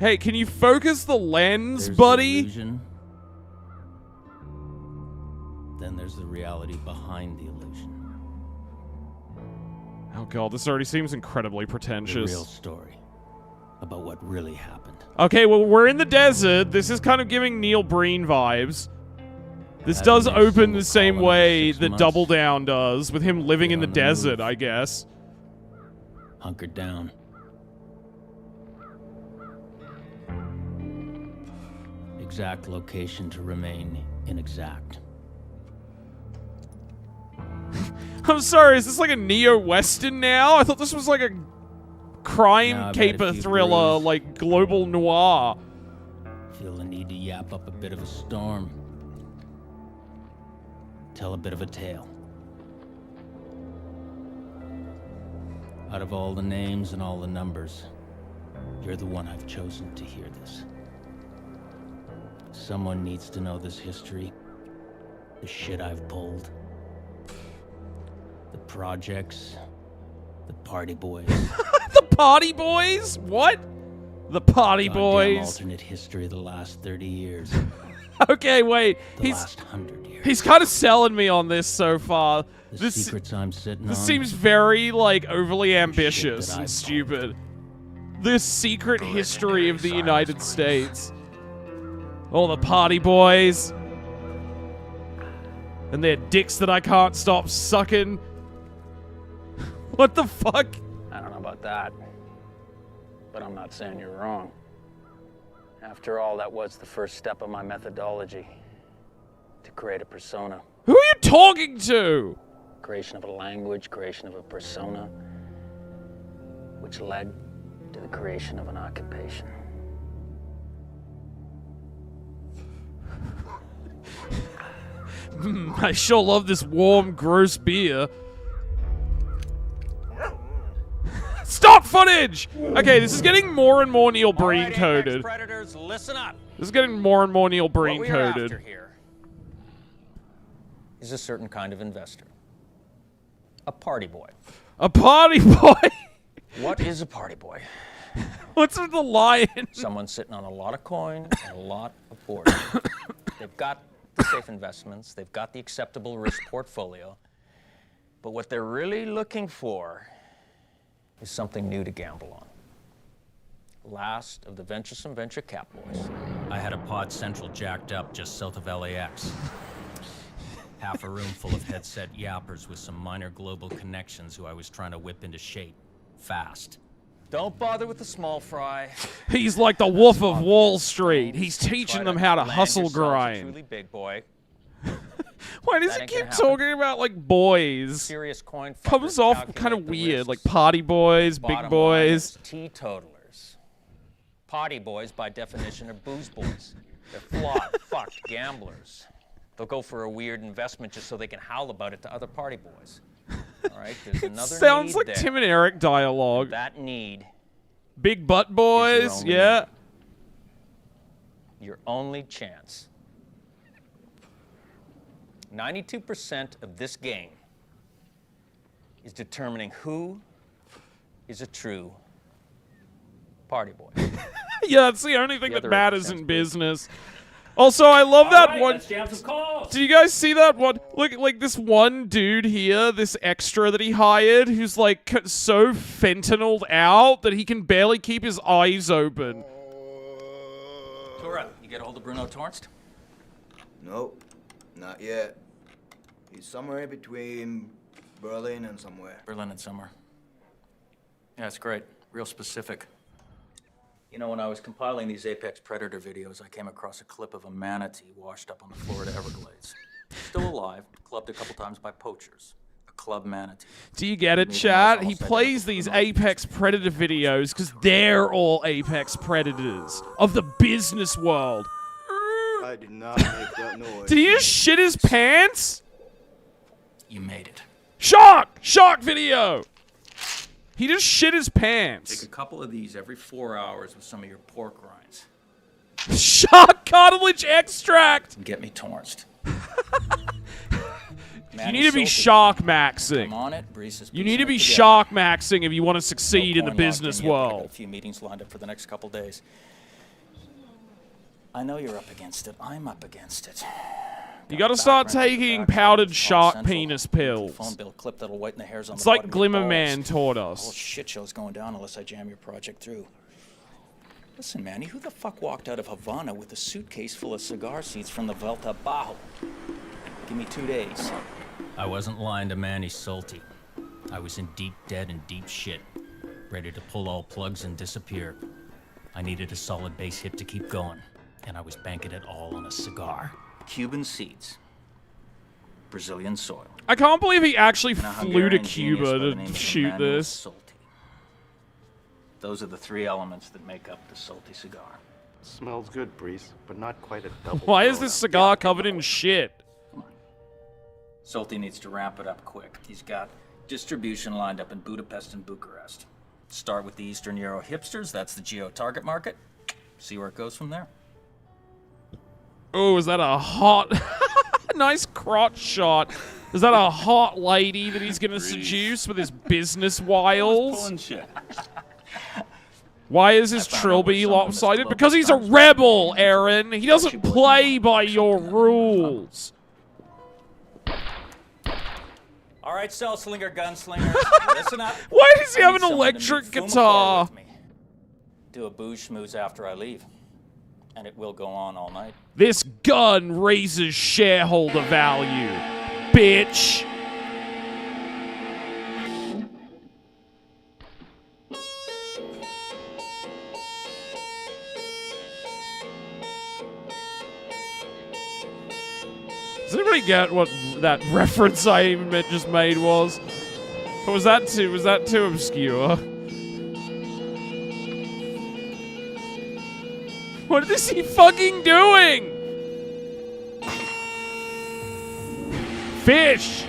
Hey, can you focus the lens, There's buddy? the illusion. Then there's the reality behind the illusion. Oh god, this already seems incredibly The pretentious. real story about what really happened. Okay, well, we're in the desert. This is kind of giving Neil Breen vibes. This does open the same way that Double Down does, with him living in the desert, I guess. Hunkered down. Exact location to remain inexact. I'm sorry, is this like a neo-western now? I thought this was like a crime Now I've had a caper few thriller, brews. like global noir. Feel the need to yap up a bit of a storm. Tell a bit of a tale. Out of all the names and all the numbers, you're the one I've chosen to hear this. Someone needs to know this history. The shit I've pulled. The projects. The party boys. The party boys? What? The party Goddamn boys. alternate history of the last 30 years. Okay, wait. The last 100 years. He's kind of selling me on this so far. The secrets I'm sitting This on. seems very, like, overly that ambitious I've and stupid. This secret history of the United States. All the party boys. And their dicks that I can't stop sucking. What the fuck? I don't know about that, but I'm not saying you're wrong. After all, that was the first step of my methodology. To create a persona. Who are you talking to? Creation of a language, creation of a persona, which led to the creation of an occupation. I sure love this warm, gross beer. Stop footage! Okay, this is getting more and more Neil Breen Apex coded. Predators, listen up. This is getting more and more Neil Breen What we are coded. after here is a certain kind of investor. A party boy. A party boy? What is a party boy? What's with the lion? Someone sitting on a lot of coin and a lot of board. They've got the safe investments, they've got the acceptable risk portfolio, but what they're really looking for is something new to gamble on. Last of the venturesome venture capitalists. I had a pod central jacked up just south of LAX. Half a room full of headset yappers with some minor global connections who I was trying to whip into shape. Fast. Don't bother with the small fry. He's like the wolf of Wall Street. He's teaching them how to Land hustle yourself a grind. Truly big boy. Why does That he ain't keep gonna happen. talking about, like, boys? Serious coin Comes fuckers off kind calculate of the weird, risks. like party boys, big Bottom line boys. is teetotalers. Party boys, by definition, are booze boys. They're flawed, fucked gamblers. They'll go for a weird investment just so they can howl about it to other party boys. All right, there's another Sounds need like there. Tim and Eric dialogue. That need, Big butt boys, only yeah. your only chance. 92% of this game is determining who is a true party boy. Yeah, that's the only thing The that other matters 8%, in please. business. Also, I love that one. Let's jam some calls. Did you guys see that one? Look, like this one dude here, this extra that he hired, who's like so fentanyled out that he can barely keep his eyes open. Tora, you get a hold of Bruno Tornst? Nope, not yet. He's somewhere in between Berlin and somewhere. Berlin and summer. Yeah, it's great. Real specific. You know, when I was compiling these Apex Predator videos, I came across a clip of a manatee washed up on the Florida Everglades. Still alive, clubbed a couple times by poachers. A club manatee. Do you get it, Maybe chat? that's He almost plays identical these to the Apex Predator videos because they're all Apex Predators of the business world. I did not make that noise. Did he just shit his pants? You made it. Shock! Shock video! He just shit his Take pants. a couple of these every 4 hours with some of your pork rinds. Shark cartilage extract! And get me Tornst. You need to be shark maxing. I'm on it. Breeze is You need to be piecing it shark maxing if you want to succeed in the together. No coin locked business in yet, but I got world. a few meetings lined up for the next couple days. I know you're up against it. I'm up against it. You gotta start taking powdered shark penis pills. Phone bill clip that'll whiten the hairs on It's the like bottom of your Glimmer balls. Man taught The whole us. shit show's going down unless I jam your project through. Listen, Manny, who the fuck walked out of Havana with a suitcase full of cigar seeds from the Vuelta Bajo? Give me 2 days. I wasn't lying to Manny Salty. I was in deep debt and deep shit, ready to pull all plugs and disappear. I needed a solid base hit to keep going, and I was banking it all on a cigar. Cuban seeds. Brazilian soil. I can't believe he actually And a flew to Hungarian genius Cuba by the to name of shoot Emmanuel this. Solti. Those are the 3 elements that make up the Solti cigar. Smells good, Breeze, but not quite a double. Why is this throwdown. cigar covered in shit? Solti needs to ramp it up quick. He's got distribution lined up in Budapest and Bucharest. Start with the Eastern Euro hipsters, that's the geo target market. See where it goes from there. Oh, is that a hot... nice crotch shot. Is that a hot lady that he's gonna seduce with his business wiles? Pulling shit. Why is his I found out trilby where some of Mr. lopsided? Lopez Because he's a comes from. rebel, Aaron. He doesn't Your boy play Mark. by your rules. All right, cell slinger, gunslinger, listen up. Why does he I have need an someone to electric meet Fumacore guitar? with me. Do a booze schmooze after I leave. And it will go on all night. This gun raises shareholder value, bitch. Does anybody get what that reference I even just made was? Or was that too obscure? What is he fucking doing? Fish!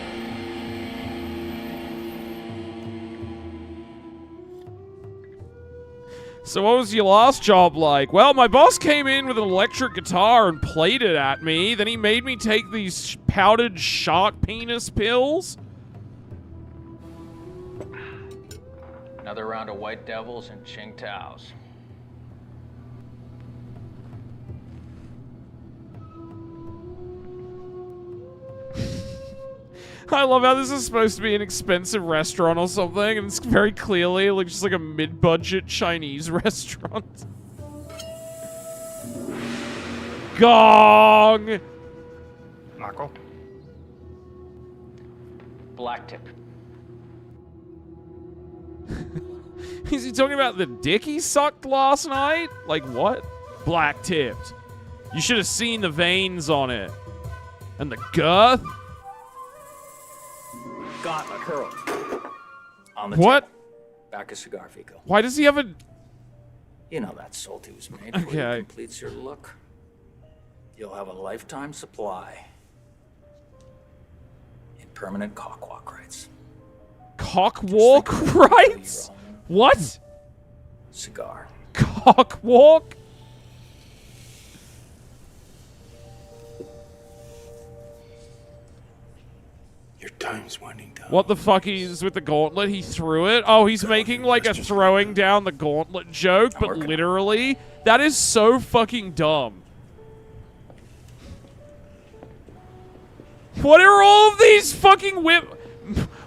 So what was your last job like? Well, my boss came in with an electric guitar and played it at me. Then he made me take these powdered shark penis pills. Another round of White Devils and Qingtaos. I love how this is supposed to be an expensive restaurant or something, and it's very clearly like just like a mid-budget Chinese restaurant. Gong! Marco? Black tip. Is he talking about the dick he sucked last night? Like what? Black tipped. You should have seen the veins on it. And the girth? Gauntlet hurled. On the What? table. Back of cigar Fico. Why does he have a... You know that Solti was made for. Okay. It completes your look. You'll have a lifetime supply. In permanent cockwalk rights. Cockwalk Just think of rights? your own What? cigar. Cockwalk? Your time's winding down. What the fuck is with the gauntlet? He threw it? Oh, he's making like a throwing down the gauntlet joke, but working on it. literally? That is so fucking dumb. What are all of these fucking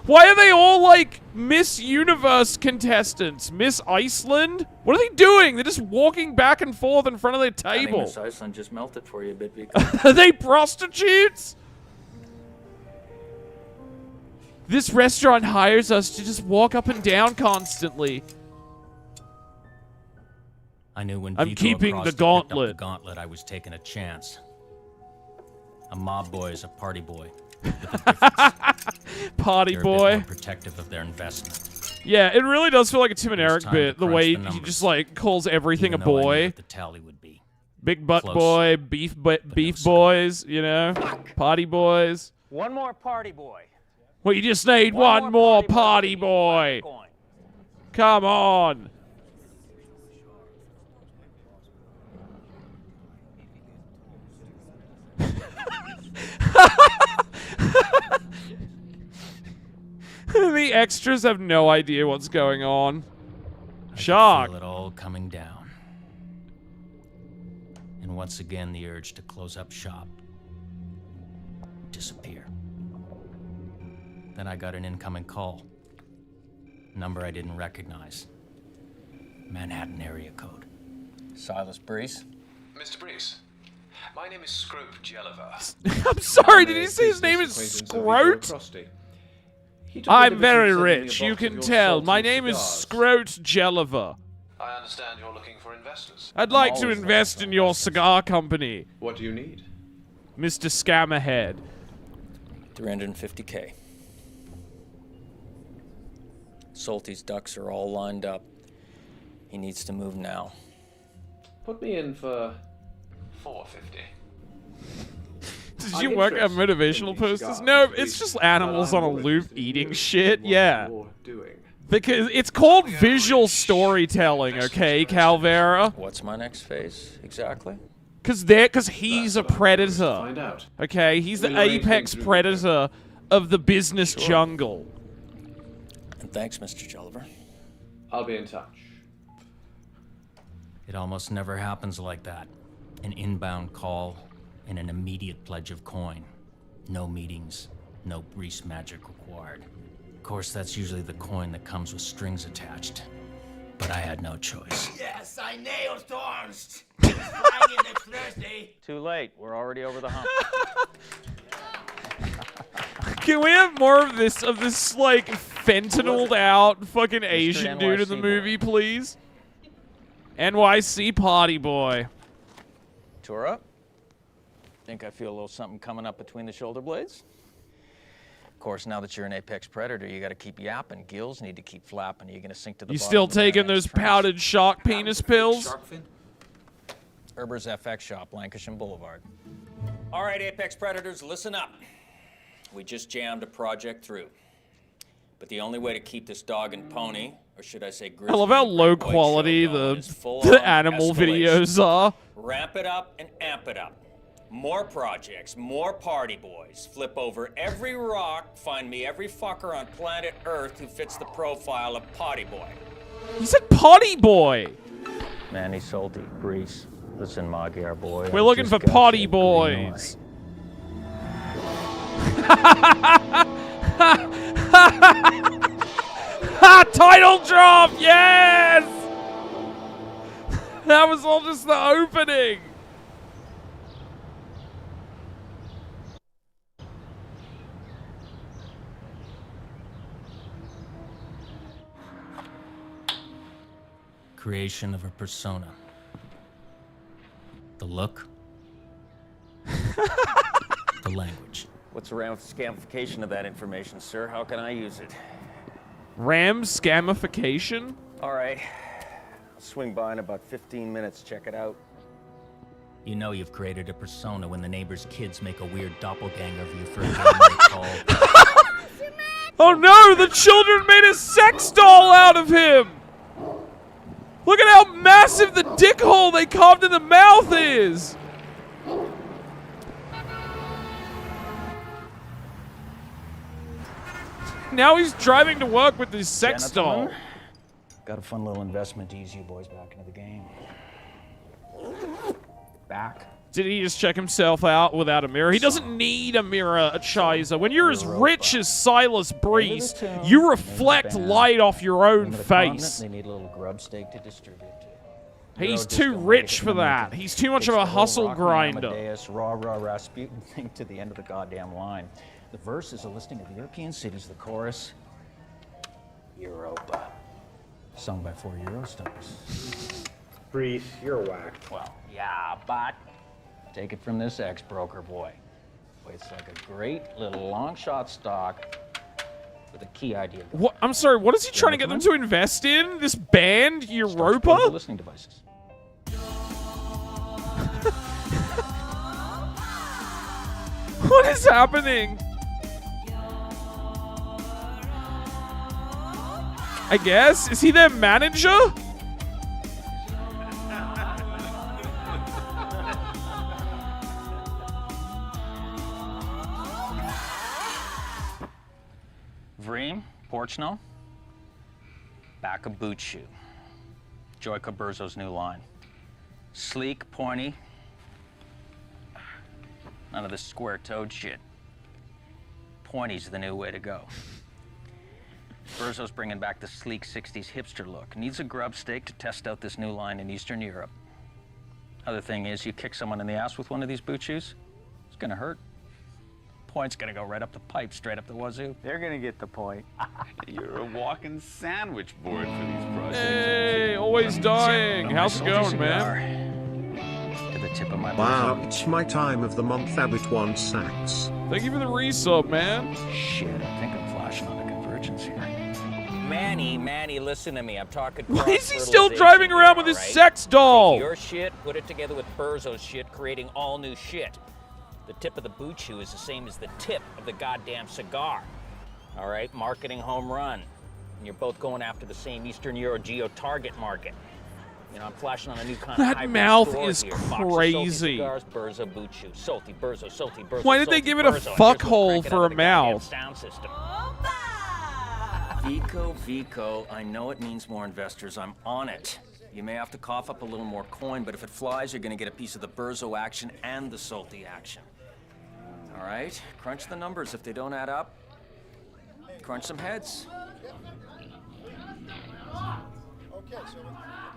Why are they all like Miss Universe contestants? Miss Iceland? What are they doing? They're just walking back and forth in front of their I think table. Miss Iceland just melted for you a bit, Vico. Are they prostitutes? This restaurant hires us to just walk up and down constantly. I knew when I'm Vico keeping Acosta the picked up gauntlet. the gauntlet, I was taking a chance. A mob boy is a party boy. Party They're a bit boy. more protective of their investment. Yeah, it really does feel like a Tim and It's Eric time to bit, the crunch way the he numbers. just like calls everything Even a though I knew boy. what the tally would be. Big butt Close. boy, beef boys, you know? Party boys. One more party boy. Well, you just need one more party boy. Going. Come on. The extras have no idea what's going on. I could Shark. feel it all coming down. and once again the urge to close up shop, disappear. Then I got an incoming call. Number I didn't recognize. Manhattan area code. Silas Brees. Mr. Brees, my name is Scrope Jelliver. I'm sorry, did he say his name is Scrote? I'm very rich, you can tell. My name is Scrote Jelliver. I understand you're looking for investors. I'd like to invest in your cigar company, What do you need? Mr. Scammerhead. 350K. Salty's ducks are all lined up. He needs to move now. Put me in for 450. Did you work at motivational posters? No, it's just animals on a loop eating shit, yeah. Because it's called visual storytelling, okay, Calvera? What's my next phase, exactly? Because he's a predator. Okay, he's the apex predator of the business jungle. And thanks, Mr. Jelliver. I'll be in touch. It almost never happens like that. An inbound call and an immediate pledge of coin. No meetings, no Brees magic required. Of course, that's usually the coin that comes with strings attached. But I had no choice. Yes, I nailed Thorns. Flying in next Thursday. Too late. We're already over the hump. Can we have more of this like fentanyled out fucking Asian dude in the NYC movie, please? NYC party boy. Tour up. Think I feel a little something coming up between the shoulder blades? Of course, now that you're an apex predator, you gotta keep yapping. Gills need to keep flapping. You're gonna sink to the You bottom still of the taking Marianas those Trench. powdered shark penis pills? Herber's FX shop, Lancashire Boulevard. All right, apex predators, listen up. We just jammed a project through. But the only way to keep this dog and pony, or should I say I love how low quality the animal videos are. Ramp it up and amp it up. More projects, more party boys. Flip over every rock, find me every fucker on planet Earth who fits the profile of potty boy. He said potty boy. Manny Salty, Brees. Listen, Magyar boy. We're looking for potty boys. Title drop, yes! That was all just the opening. Creation of a persona. The look. The language. What's the ramification of that information, sir? How can I use it? Ram scamification? All right. I'll swing by in about 15 minutes. Check it out. You know you've created a persona when the neighbor's kids make a weird doppelganger of you for a game they call... Oh no, the children made a sex doll out of him! Look at how massive the dick hole they carved in the mouth is! Now he's driving to work with his sex doll. Got a fun little investment to ease you boys back into the game. Back. Did he just check himself out without a mirror? He doesn't need a mirror, Chiza. When you're as rich as Silas Brees, you reflect light off your own face. They need a little grub steak to distribute to. He's too rich for that. He's too much of a hustle grinder. Rah, rah, Rasputin thing to the end of the goddamn line. The verse is a listing of European cities. The chorus, Europa. Sung by 4 Eurostars. Brees, you're whack. Well, yeah, but take it from this ex-broker boy. It's like a great little long shot stock with a key idea. What? I'm sorry, what is he trying to get them to invest in? This band, Portable Europa? listening devices. What is happening? I guess? Is he their manager? Vreem, Porchno, back a boot shoe. Joy Caberzo's new line. Sleek, pointy, None of this square-toed shit. Pointy's the new way to go. Burzo's bringing back the sleek 60s hipster look. Needs a grub stake to test out this new line in Eastern Europe. Other thing is, you kick someone in the ass with one of these boot shoes, it's gonna hurt. Point's gonna go right up the pipe, straight up the wazoo. They're gonna get the point. You're a walking sandwich board for these projects. Hey, always dying. How's it going, man? To the tip of my Wow, it's my time of the month, Abbott one sacks. Thank you for the resub, man. Shit, I think I'm flashing on a convergence here. Manny, listen to me. I'm talking. Why is he still driving around with his sex doll? Take your shit, put it together with Burzo's shit, creating all new shit. The tip of the boot shoe is the same as the tip of the goddamn cigar. All right, marketing home run. And you're both going after the same Eastern Euro geo-target market. You know, I'm flashing on a new kind of That hybrid mouth store is here. crazy. Box of Salty cigars, Burzo boot shoe. Salty, Burzo. Why did they give it a fuckhole for a mouth? Sound system. Vico, I know it means more investors. I'm on it. You may have to cough up a little more coin, but if it flies, you're gonna get a piece of the Burzo action and the Salty action. All right? Crunch the numbers. If they don't add up, crunch some heads.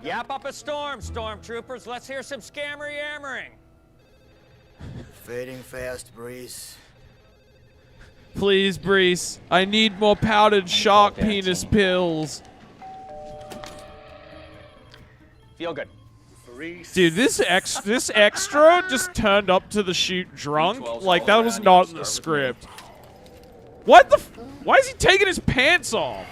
Yap up a storm, stormtroopers. Let's hear some scammer yammering. Fading fast, Breeze. Please, Brees. I need more powdered shark penis pills. Feel good. Dude, this extra just turned up to the shoot drunk. Like, that was not in the script. What the why is he taking his pants off?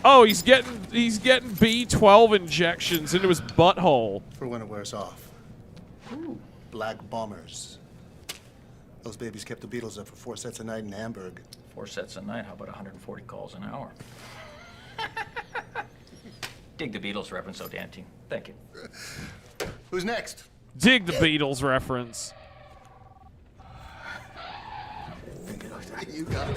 Oh, he's getting B12 injections into his butthole. For when it wears off. Black bombers. Those babies kept the Beatles up for 4 sets a night in Hamburg. 4 sets a night. How about 140 calls an hour? Dig the Beatles reference, though, Dante. Thank you. Who's next? Dig the Beatles reference. You got it.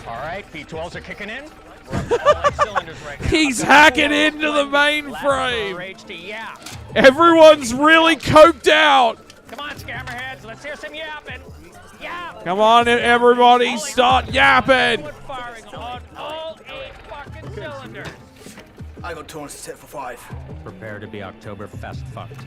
All right, P12s are kicking in. We're up to all 8 cylinders right now. He's hacking into the mainframe. Rage to yap. Everyone's really coked out. Come on, Scammerheads. Let's hear some yapping. Yap. Come on, everybody, start yapping. Firing on all 8 fucking cylinders. I got Torrance set for 5. Prepare to be Oktoberfest fucked.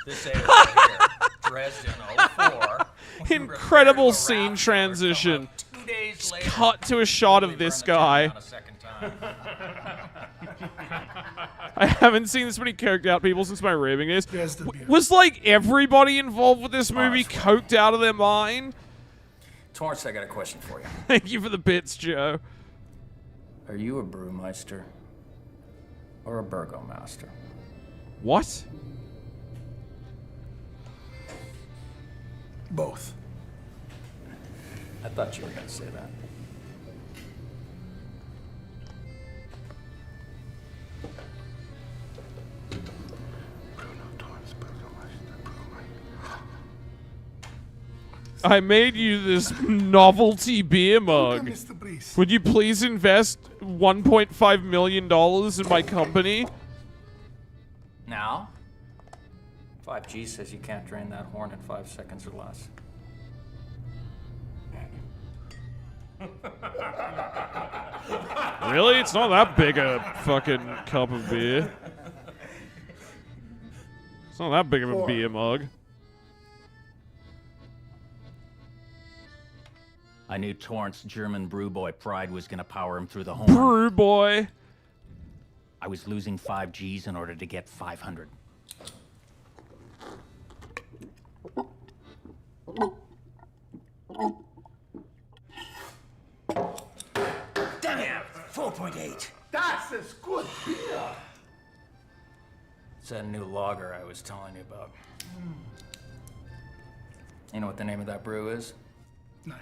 This area right here, Dresden 04. Incredible scene transition. Just cut to a shot of this guy. I haven't seen this many coked out people since my raving days. Was like everybody involved with this movie coked out of their mind? Torrance, I got a question for you. Thank you for the bits, Joe. Are you a brewmeister or a burgomaster? What? Both. I thought you were going to say that. I made you this novelty beer mug. Would you please invest $1.5 million in my company? Now, 5G says you can't drain that horn in 5 seconds or less. Really? It's not that big a fucking cup of beer. It's not that big of a beer mug. I knew Torrance German brew boy pride was gonna power him through the horn. Brew boy. I was losing 5 Gs in order to get 500. Damn! 4.8. That's as good beer. It's that new lager I was telling you about. You know what the name of that brew is? 9.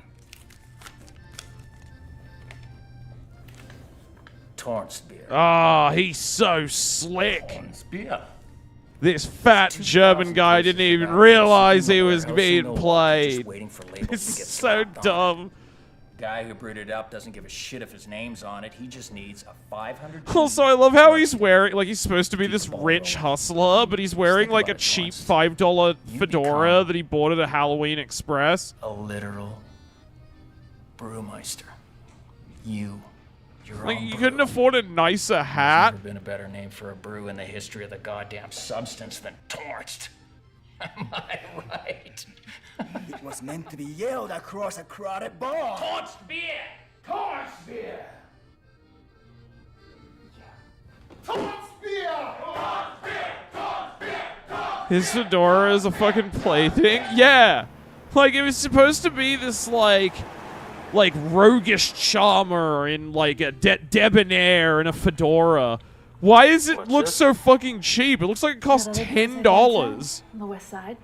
Torrance beer. Ah, he's so slick. Torrance beer. This fat German guy didn't even realize he was being played. Just waiting for labels It's to get so slapped on. dumb. guy who brewed it up doesn't give a shit if his name's on it. He just needs a 500. Also, I love how he's wearing, like, he's supposed to be this rich hustler, but he's wearing, like, a cheap $5 fedora that he bought at a Halloween Express. A literal brewmeister. You're Like, on you brew. couldn't afford a nicer hat. There's never been a better name for a brew in the history of the goddamn substance than Torched. Am I right? It was meant to be yelled across a crowded bar. Torched beer! Torched beer! His fedora is a fucking plaything. Yeah. Like, it was supposed to be this, like roguish charmer in, like, a debonair in a fedora. Why does it look so fucking cheap? It looks like it costs $10. On the west side.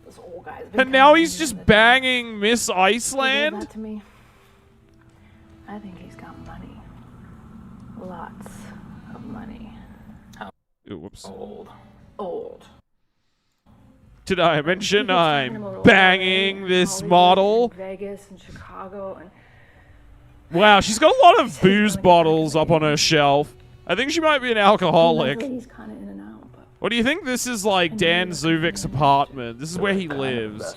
This old guy's And now he's just banging Miss Iceland? That to me. I think he's got money. Lots of money. Ooh, whoops. Old. Did I mention I'm banging this model? Vegas and Chicago and Wow, she's got a lot of booze bottles up on her shelf. I think she might be an alcoholic. he's kind of in and out, but What do you think this is like Dan Zuvik's apartment? This is where he lives.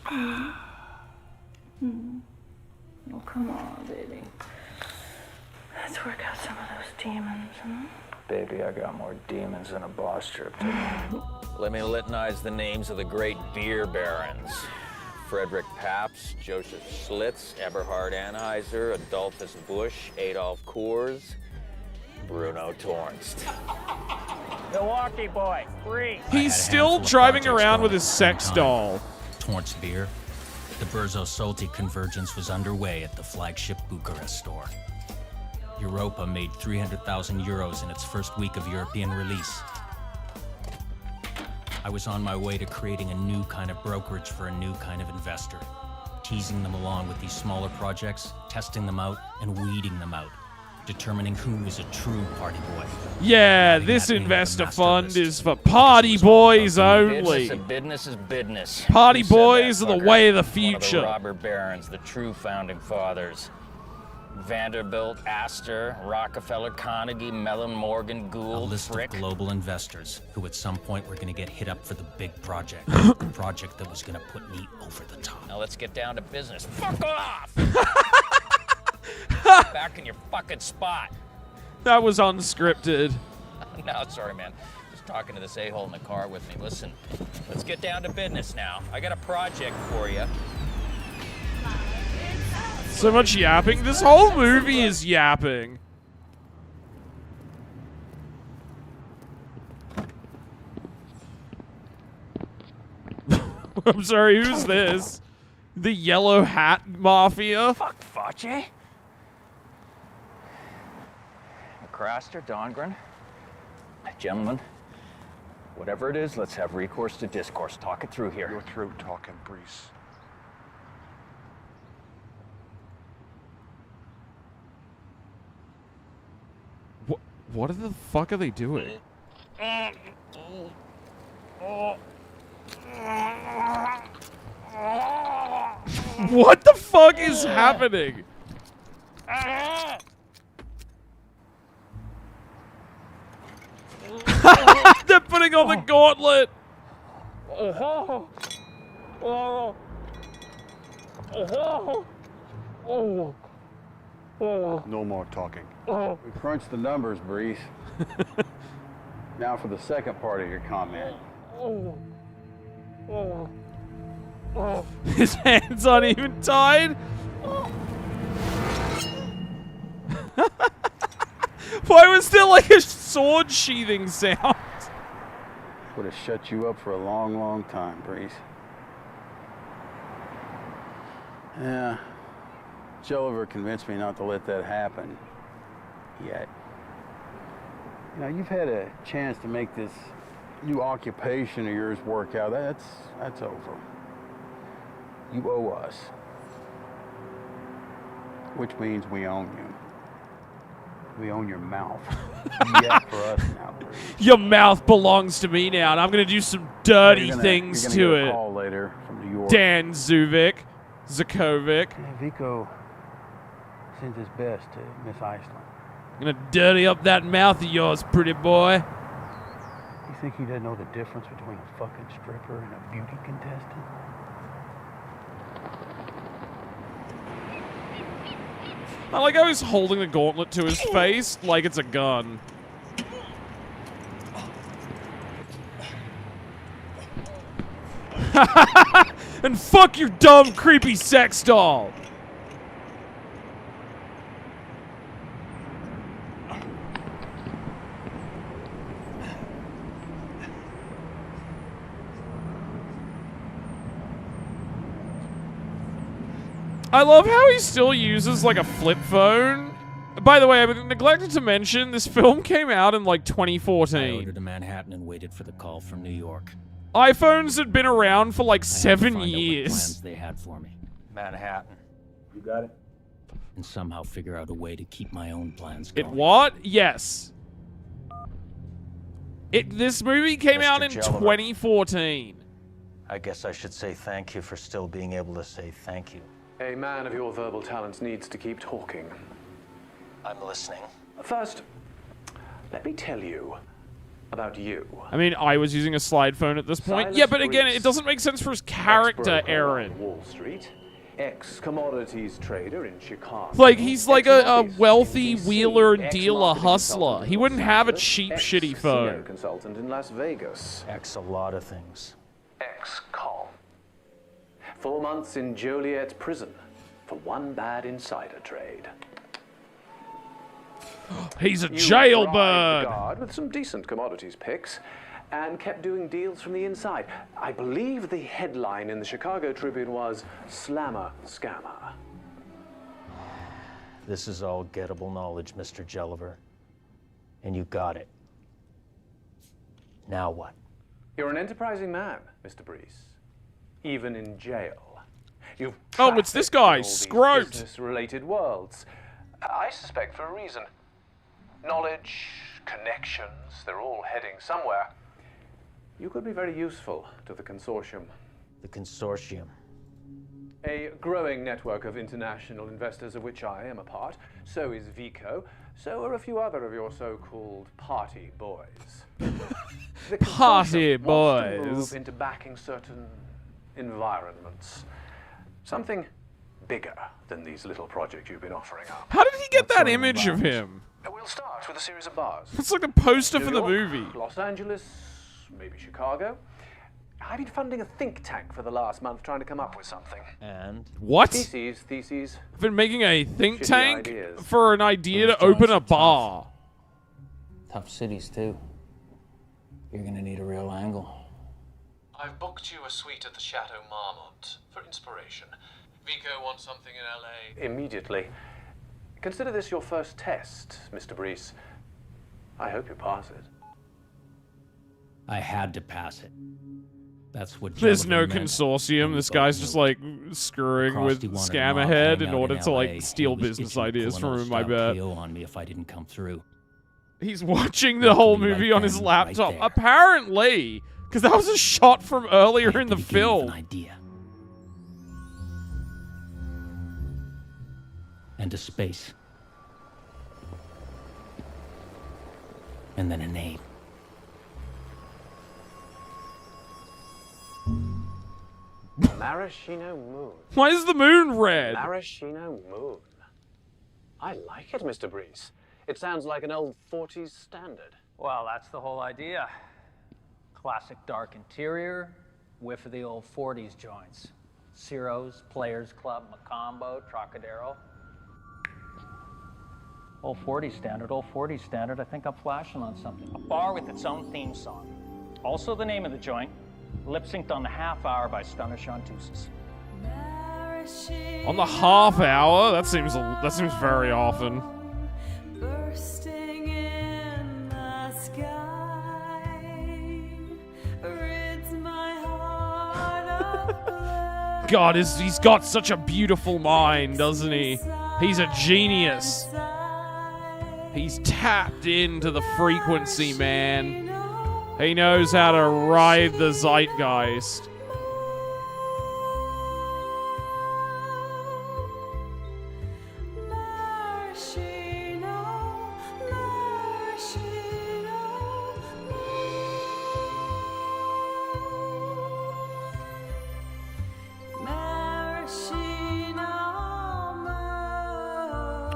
Oh, come on, baby. Let's work out some of those demons, huh? Baby, I got more demons than a boss trip to. Let me litanize the names of the great beer barons. Frederick Pabst, Joseph Schlitz, Eberhard Anheuser, Adolphus Busch, Adolf Coors, Bruno Tornst. Milwaukee boy, free. He's still driving around with his sex doll. Torrance beer. The Berzo Solti convergence was underway at the flagship Bucharest store. Europa made 300,000 euros in its first week of European release. I was on my way to creating a new kind of brokerage for a new kind of investor, teasing them along with these smaller projects, testing them out, and weeding them out, determining who is a true party boy. Yeah, this investor fund is for party boys only. Business is business. Party boys are the way of the future. One of the robber barons, the true founding fathers. Vanderbilt, Astor, Rockefeller, Carnegie, Mellon, Morgan, A Gould, list Frick. of global investors who at some point were going to get hit up for the big project, the project that was going to put me over the top. Now let's get down to business. Fuck off! Back in your fucking spot. That was unscripted. No, sorry, man. Just talking to this a-hole in the car with me. Listen, let's get down to business now. I got a project for you. So much yapping. This whole movie is yapping. I'm sorry, who's this? The Yellow Hat Mafia? Fuck, Fauci. McCraster, Dongren. Gentlemen, whatever it is, let's have recourse to discourse. Talk it through here. You're through talking, Brees. What the fuck are they doing? What the fuck is happening? They're putting on the gauntlet. No more talking. We crunched the numbers, Brees. Now for the second part of your comment. His hands aren't even tied. Why was there like a sword sheathing sound? Would have shut you up for a long, long time, Brees. Yeah. Jelliver convinced me not to let that happen. Yet. You know, you've had a chance to make this new occupation of yours work out. That's over. You owe us. Which means we own you. We own your mouth. Yeah, for us now, Brees. Your mouth belongs to me now, and I'm gonna do some dirty things you're to gonna get a it. call later from the York. Dan Zuvik. Zakovic. And Vico sends his best to Miss Iceland. Gonna dirty up that mouth of yours, pretty boy. You think he doesn't know the difference between a fucking stripper and a beauty contestant? I like how he's holding the gauntlet to his face like it's a gun. And fuck your dumb, creepy sex doll. I love how he still uses like a flip phone. By the way, I neglected to mention this film came out in like I 2014. ordered to Manhattan and waited for the call from New York. iPhones had been around for like I had to 7 find out what years. plans they had for me. Manhattan. You got it? And somehow figure out a way to keep my own plans going. It what? Yes. This movie came Mr. out in Jelliver. 2014. I guess I should say thank you for still being able to say thank you. A man of your verbal talents needs to keep talking. I'm listening. First, let me tell you about you. I mean, I was using a slide phone at this point. Silas Yeah, but again, Reese. it doesn't make sense for his character, Ex-broker on Aaron. Wall Street, ex-commodities trader in Chicago. Like, he's like a ex-lobbyist wealthy in DC, wheeler and dealer ex-marketing hustler. consultant He in wouldn't Los have a Angeles, cheap, ex-casino shitty phone. consultant in Las Vegas. X a lot of things. Ex-com. 4 months in Joliet prison for one bad insider trade. He's a You bribed the jailbird. guard with some decent commodities picks and kept doing deals from the inside. I believe the headline in the Chicago Tribune was Slammer Scammer. This is all gettable knowledge, Mr. Jelliver. And you got it. Now what? You're an enterprising man, Mr. Brees. Even in jail. You've Oh, it's this guy, trafficked in all Scroat. these business-related worlds. I suspect for a reason. Knowledge, connections, they're all heading somewhere. You could be very useful to the consortium. The consortium. A growing network of international investors of which I am a part. So is Vico. So are a few other of your so-called party boys. The Party consortium wants to boys. move into backing certain environments. Something bigger than these little projects you've been offering up. How did he get that sort of image of bars? him? We'll start with a series of bars. It's like the poster New for the York, movie. Los Angeles, maybe Chicago. I've been funding a think tank for the last month trying to come up with something. And What? Theses. I've been making a think Shitty tank ideas. for an idea Those to open joints a are tough. bar. Tough cities, too. You're gonna need a real angle. I've booked you a suite at the Chateau Marmont for inspiration. Vico wants something in LA. Immediately. Consider this your first test, Mr. Brees. I hope you pass it. I had to pass it. That's what There's Jelliver no meant consortium. when This he guy's both just moved. like screwing with Krusty wanted a mob Scammerhead in hangout order in to LA. like steal He was business itching to ideas pull from him, I another bet. style KO on me if I didn't come through. He's watching the whole Luckily, right movie on his then, right laptop. there. Apparently. Because that was a shot from earlier I in the had the beginning of film. An idea. And a space. And then a name. Maraschino Moon. Why is the moon red? Maraschino Moon. I like it, Mr. Brees. It sounds like an old 40s standard. Well, that's the whole idea. Classic dark interior, whiff of the old 40s joints. Ciro's, Players Club, Macombo, Trocadero. Old 40s standard, I think I'm flashing on something. A bar with its own theme song. Also the name of the joint, lip-synced on the half hour by Stunner Chanteus's. On the half hour? That seems very often. Bursting in the sky, rids my heart of blood. God, he's got such a beautiful mind, doesn't he? He's a genius. He's tapped into the frequency, man. He knows how to ride the zeitgeist.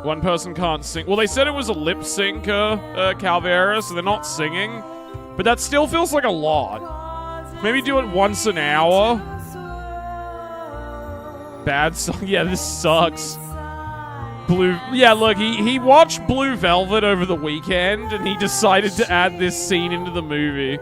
One person can't sing. Well, they said it was a lip sync, Calvera, so they're not singing. But that still feels like a lot. Maybe do it once an hour. Bad song. Yeah, this sucks. Blue. Yeah, look, he watched Blue Velvet over the weekend, and he decided to add this scene into the movie.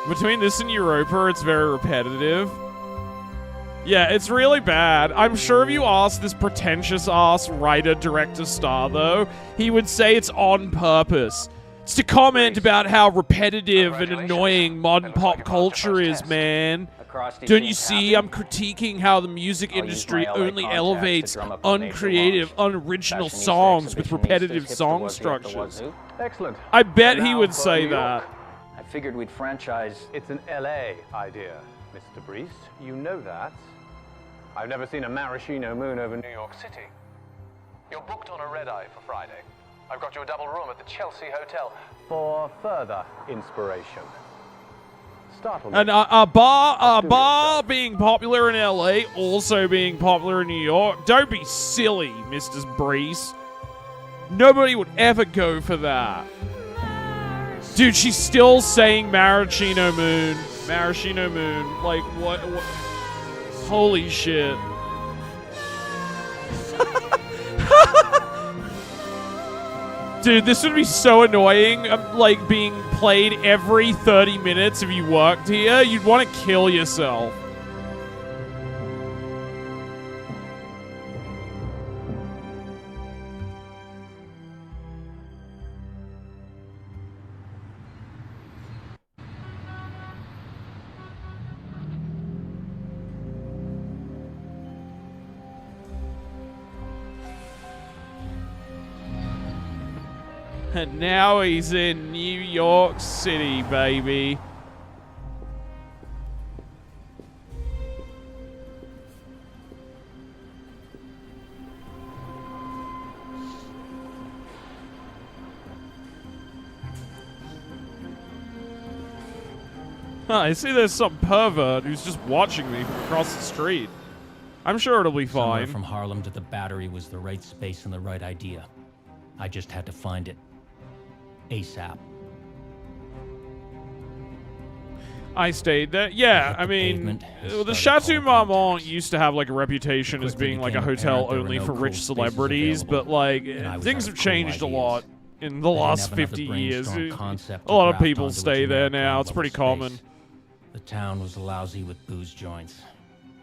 Between this and Europa, it's very repetitive. Yeah, it's really bad. I'm sure if you ask this pretentious-ass writer, director, star, though, he would say it's on purpose. It's to comment about how repetitive and annoying modern pop culture is, man. Don't you see? I'm critiquing how the music industry only elevates uncreative, unoriginal songs with repetitive song structures. Excellent. I bet he would say that. I figured we'd franchise. It's an LA idea, Mr. Brees. You know that. I've never seen a maraschino moon over New York City. You're booked on a red-eye for Friday. I've got you a double room at the Chelsea Hotel for further inspiration. Startle me. And a bar being popular in LA, also being popular in New York. Don't be silly, Mr. Brees. Nobody would ever go for that. Dude, she's still saying maraschino moon. Maraschino moon. Like, what? Holy shit. Dude, this would be so annoying. Like, being played every 30 minutes if you worked here. You'd want to kill yourself. And now he's in New York City, baby. Huh, I see there's some pervert who's just watching me from across the street. I'm sure it'll be Somewhere fine. from Harlem to the Battery was the right space and the right idea. I just had to find it. ASAP. I stayed there. Yeah, I mean, the Chateau Marmont used to have like a reputation as being like a hotel only for rich celebrities, but like things have changed a lot in the last 50 years. A lot of people stay there now. It's pretty common. The town was lousy with booze joints.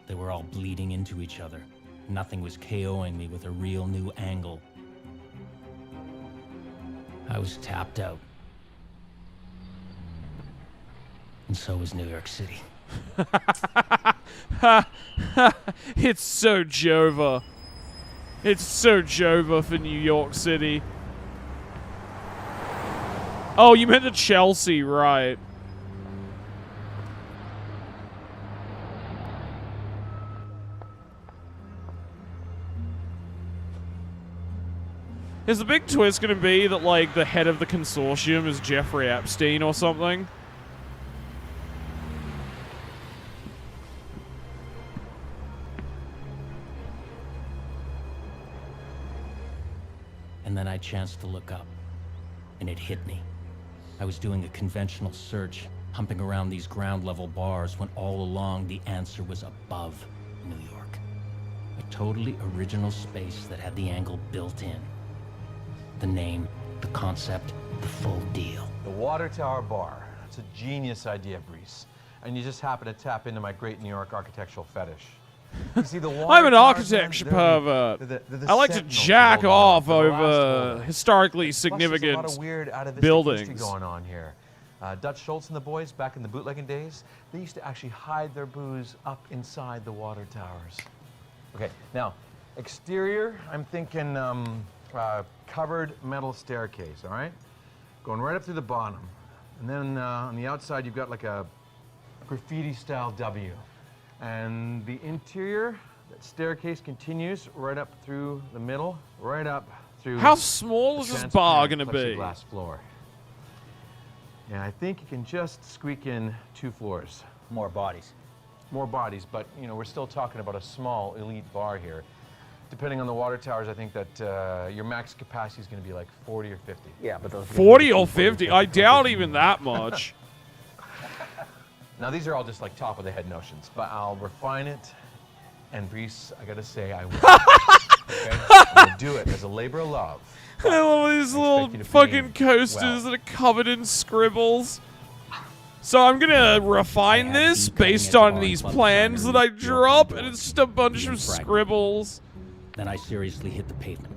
They were all bleeding into each other. Nothing was KOing me with a real new angle. I was tapped out. And so was New York City. It's so Jova. It's so Jova for New York City. Oh, you meant the Chelsea, right. Is the big twist going to be that, like, the head of the consortium is Jeffrey Epstein or something? And then I chanced to look up, and it hit me. I was doing a conventional search, humping around these ground-level bars, when all along the answer was above New York. A totally original space that had the angle built in. The name, the concept, the full deal. The Water Tower Bar. It's a genius idea, Brees. And you just happen to tap into my great New York architectural fetish. You see, the I'm an architecture pervert. I like to jack off over historically significant Plus, there's a lot of weird out of this buildings history going on here. Dutch Schultz and the boys, back in the bootlegging days, they used to actually hide their booze up inside the water towers. Okay, now, exterior, I'm thinking covered metal staircase, all right? Going right up through the bottom. And then on the outside, you've got like a graffiti-style W. And the interior, that staircase continues right up through the middle, right up through through. How small is this bar gonna transparent be? plexiglass floor. And I think you can just squeak in 2 floors. More bodies. More bodies, but you know, we're still talking about a small elite bar here. Depending on the water towers, I think that your max capacity is going to be like 40 or 50. Yeah, but those 40 or 50? I doubt even that much. Now these are all just like top of the head notions, but I'll refine it. And Reese, I gotta say, I will. Okay? I'm gonna do it as a labor of love. I love these little fucking coasters that are covered in scribbles. So I'm gonna refine this based on these plans that I drew up, and it's just a bunch of scribbles. Then I seriously hit the pavement.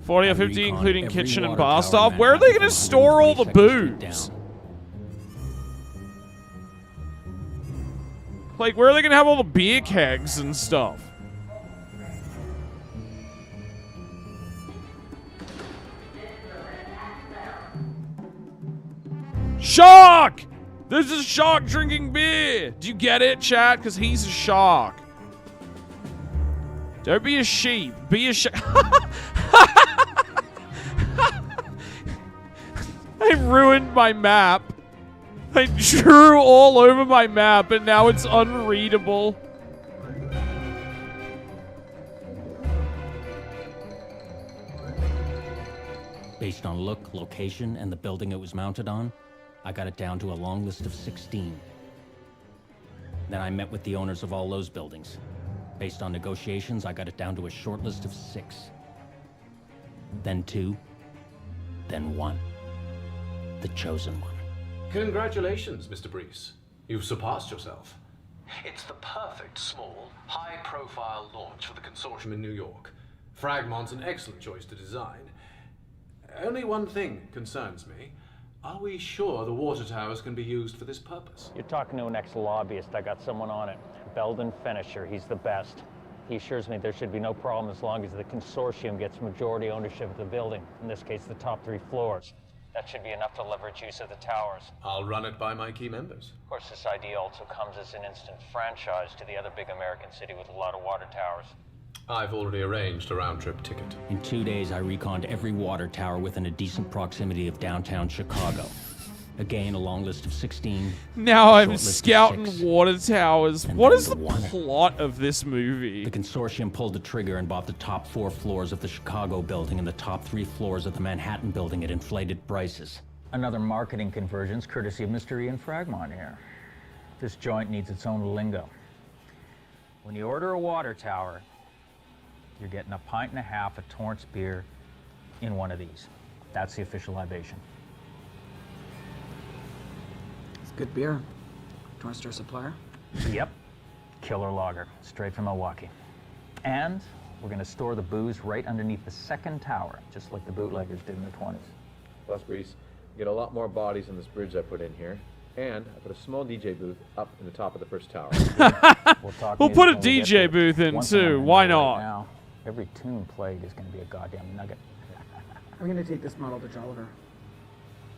40 or 50, including kitchen and bar stuff. Where are they gonna store all the booze? Like, where are they gonna have all the beer kegs and stuff? Shark! There's a shark drinking beer! Do you get it, chat? Because he's a shark. Don't be a sheep. Be a shark. I ruined my map. I drew all over my map, and now it's unreadable. Based on look, location, and the building it was mounted on, I got it down to a long list of 16. Then I met with the owners of all those buildings. Based on negotiations, I got it down to a short list of 6. Then 2. Then 1. The chosen one. Congratulations, Mr. Brees. You've surpassed yourself. It's the perfect small, high-profile launch for the consortium in New York. Fragmont's an excellent choice to design. Only one thing concerns me. Are we sure the water towers can be used for this purpose? You're talking to an ex-lobbyist. I got someone on it. Belden Finisher. He's the best. He assures me there should be no problem as long as the consortium gets majority ownership of the building. In this case, the top 3 floors. That should be enough to leverage use of the towers. I'll run it by my key members. Of course, this idea also comes as an instant franchise to the other big American city with a lot of water towers. I've already arranged a round-trip ticket. In 2 days, I reconned every water tower within a decent proximity of downtown Chicago. Again, a long list of 16. Now I'm short list of scouting 6, water towers. and What then is the 1. plot of this movie? The consortium pulled the trigger and bought the top 4 floors of the Chicago building and the top 3 floors of the Manhattan building at inflated prices. Another marketing convergence courtesy of Mr. Ian Fragmont here. This joint needs its own lingo. When you order a water tower, you're getting a pint and a half of Torrance beer in one of these. That's the official libation. It's good beer. Torrance Star supplier? Yep. Killer lager, straight from Milwaukee. And we're gonna store the booze right underneath the second tower, just like the bootleggers did in the 20s. Plus, Breeze, you get a lot more bodies in this bridge I put in here. And I put a small DJ booth up in the top of the first tower. We'll put a DJ booth in too. Why not? Now, every tune played is going to be a goddamn nugget. I'm going to take this model to Jolliver.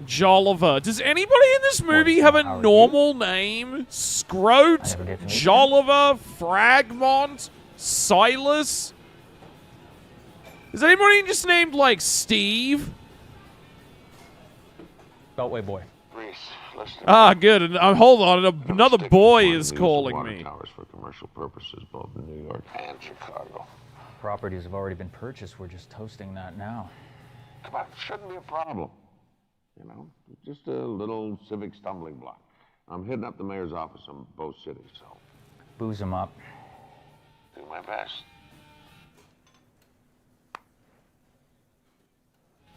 Jolliver. Does anybody in this movie have a normal name? Scrote, Jolliver, Fragmont, Silas? Is anybody just named like Steve? Beltway boy. Ah, good. And, hold on. Another boy is calling me. Towers for commercial purposes, both in New York and Chicago. Properties have already been purchased. We're just toasting that now. Come on, shouldn't be a problem. You know, just a little civic stumbling block. I'm hitting up the mayor's office in both cities, so. Booze them up. Do my best.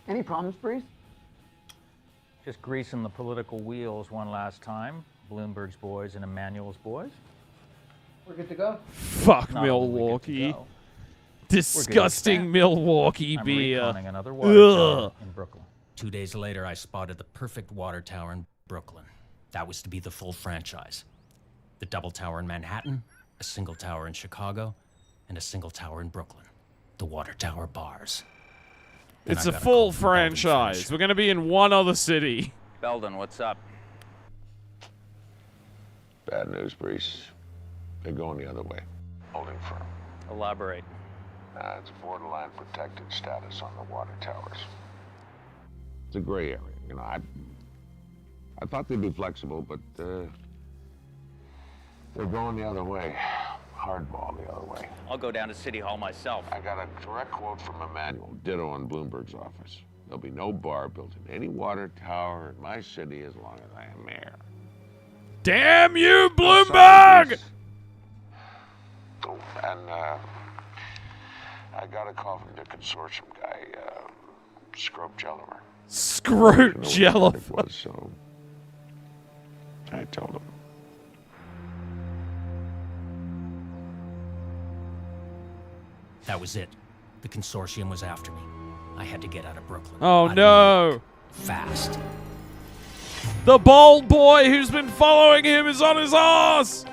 Any problems, Breeze? Just greasing the political wheels one last time. Bloomberg's boys and Emmanuel's boys. We're good to go. Fuck Not only we Milwaukee. good to go, Disgusting Milwaukee I'm beer. reconning another water tower Ugh. in Brooklyn. 2 days later, I spotted the perfect water tower in Brooklyn. That was to be the full franchise. The double tower in Manhattan, a single tower in Chicago, and a single tower in Brooklyn. The water tower bars. Then It's I a got full call from Belden franchise. Finisher. We're gonna be in one other city. Belden, what's up? Bad news, Breeze. They're going the other way. Holding firm. Elaborate. It's a borderline protected status on the water towers. It's a gray area, you know. I thought they'd be flexible, but they're going the other way. Hardball the other way. I'll go down to City Hall myself. I got a direct quote from Emmanuel, ditto on Bloomberg's office. There'll be no bar built in any water tower in my city as long as I am mayor. Damn you, Bloomberg! Oh, and I got a call from the consortium guy, Scrope Jelliver. Scrope Jelliver. Was, so I told him. That was it. The consortium was after me. I had to get out of Brooklyn. Oh no! Fast. The bald boy who's been following him is on his ass!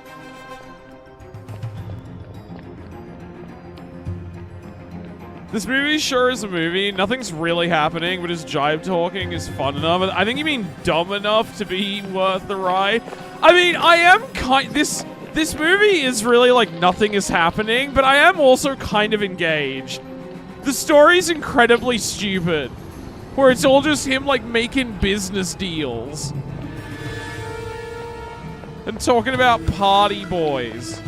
This movie sure is a movie. Nothing's really happening, but his jive talking is fun enough. I think you mean dumb enough to be worth the ride. I mean, I am This movie is really like nothing is happening, but I am also kind of engaged. The story's incredibly stupid, where it's all just him like making business deals and talking about party boys.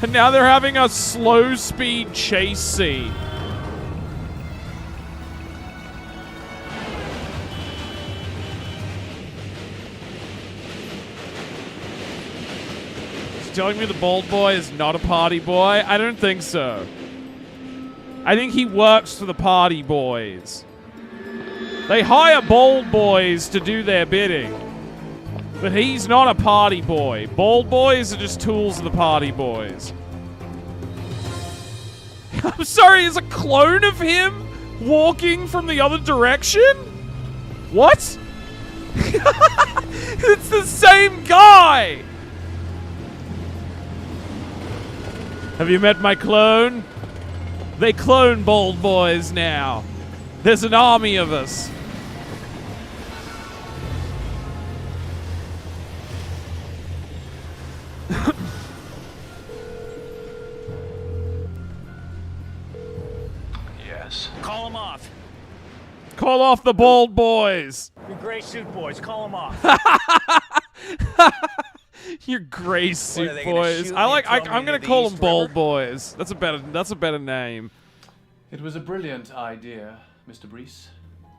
And now they're having a slow speed chase scene. Telling me the bald boy is not a party boy? I don't think so. I think he works for the party boys. They hire bald boys to do their bidding. But he's not a party boy. Bald boys are just tools of the party boys. I'm sorry, is a clone of him walking from the other direction? What? It's the same guy! Have you met my clone? They clone bald boys now. There's an army of us. Yes. Call him off. Call off the bald boys. You gray suit boys, call him off. Your gray suit What, are they gonna boys. shoot I me like. and throw I'm me gonna into the call them East bald River? boys. That's a better name. It was a brilliant idea, Mr. Brees,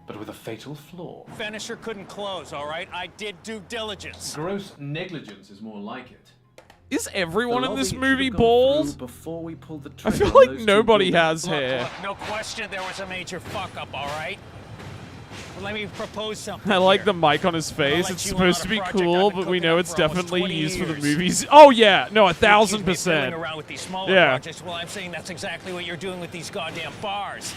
but with a fatal flaw. Finisher couldn't close, all right? I did due diligence. Gross negligence is more like it. Is everyone in this The lobby movie should have gone bald? through Before we pulled the I trigger feel on like those two nobody buildings. has hair. Look, no question there was a major fuck-up, all right? Well, let me propose something. I like here. the mic on his face. let It's you in supposed on to a be project cool, I've been but we cooking know up it's for almost definitely 20 used for the years. movies. Oh yeah, no, You accuse me of 1000%. fiddling around with these smaller Yeah. projects. Well, I'm saying that's exactly what you're doing with these goddamn bars.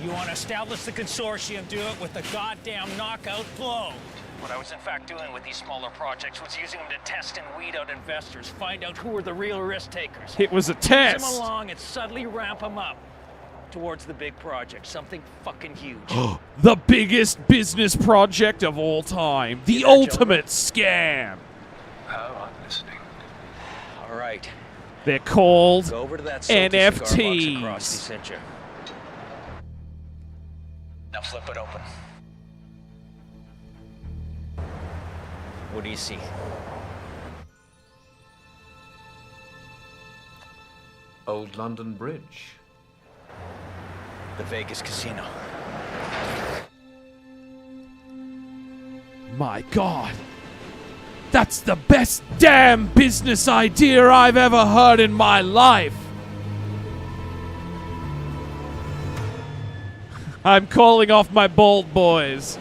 You want to establish the consortium, do it with the goddamn knockout blow. What I was in fact doing with these smaller projects was using them to test and weed out investors, find out who were the real risk takers. It was a Ease test. them along and suddenly ramp them up towards the big project, something fucking huge. The biggest business project of all time. The ultimate scam. Oh, I'm listening. All right. They're called Go over to that salty cigar box across. He NFTs. sent you. Now flip it open. What do you see? Old London Bridge. The Vegas Casino. My God. That's the best damn business idea I've ever heard in my life. I'm calling off my bald boys.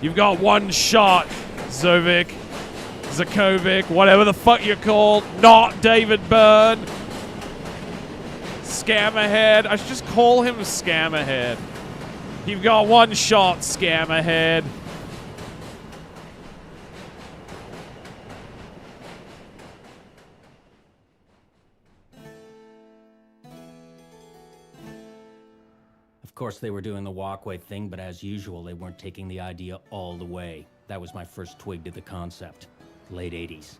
You've got one shot, Zovic, Zakovic, whatever the fuck you're called. Not David Byrne. Scammerhead. I should just call him Scammerhead. You've got one shot, Scammerhead. Of course, they were doing the walkway thing, but as usual, they weren't taking the idea all the way. That was my first twig to the concept. Late 80s.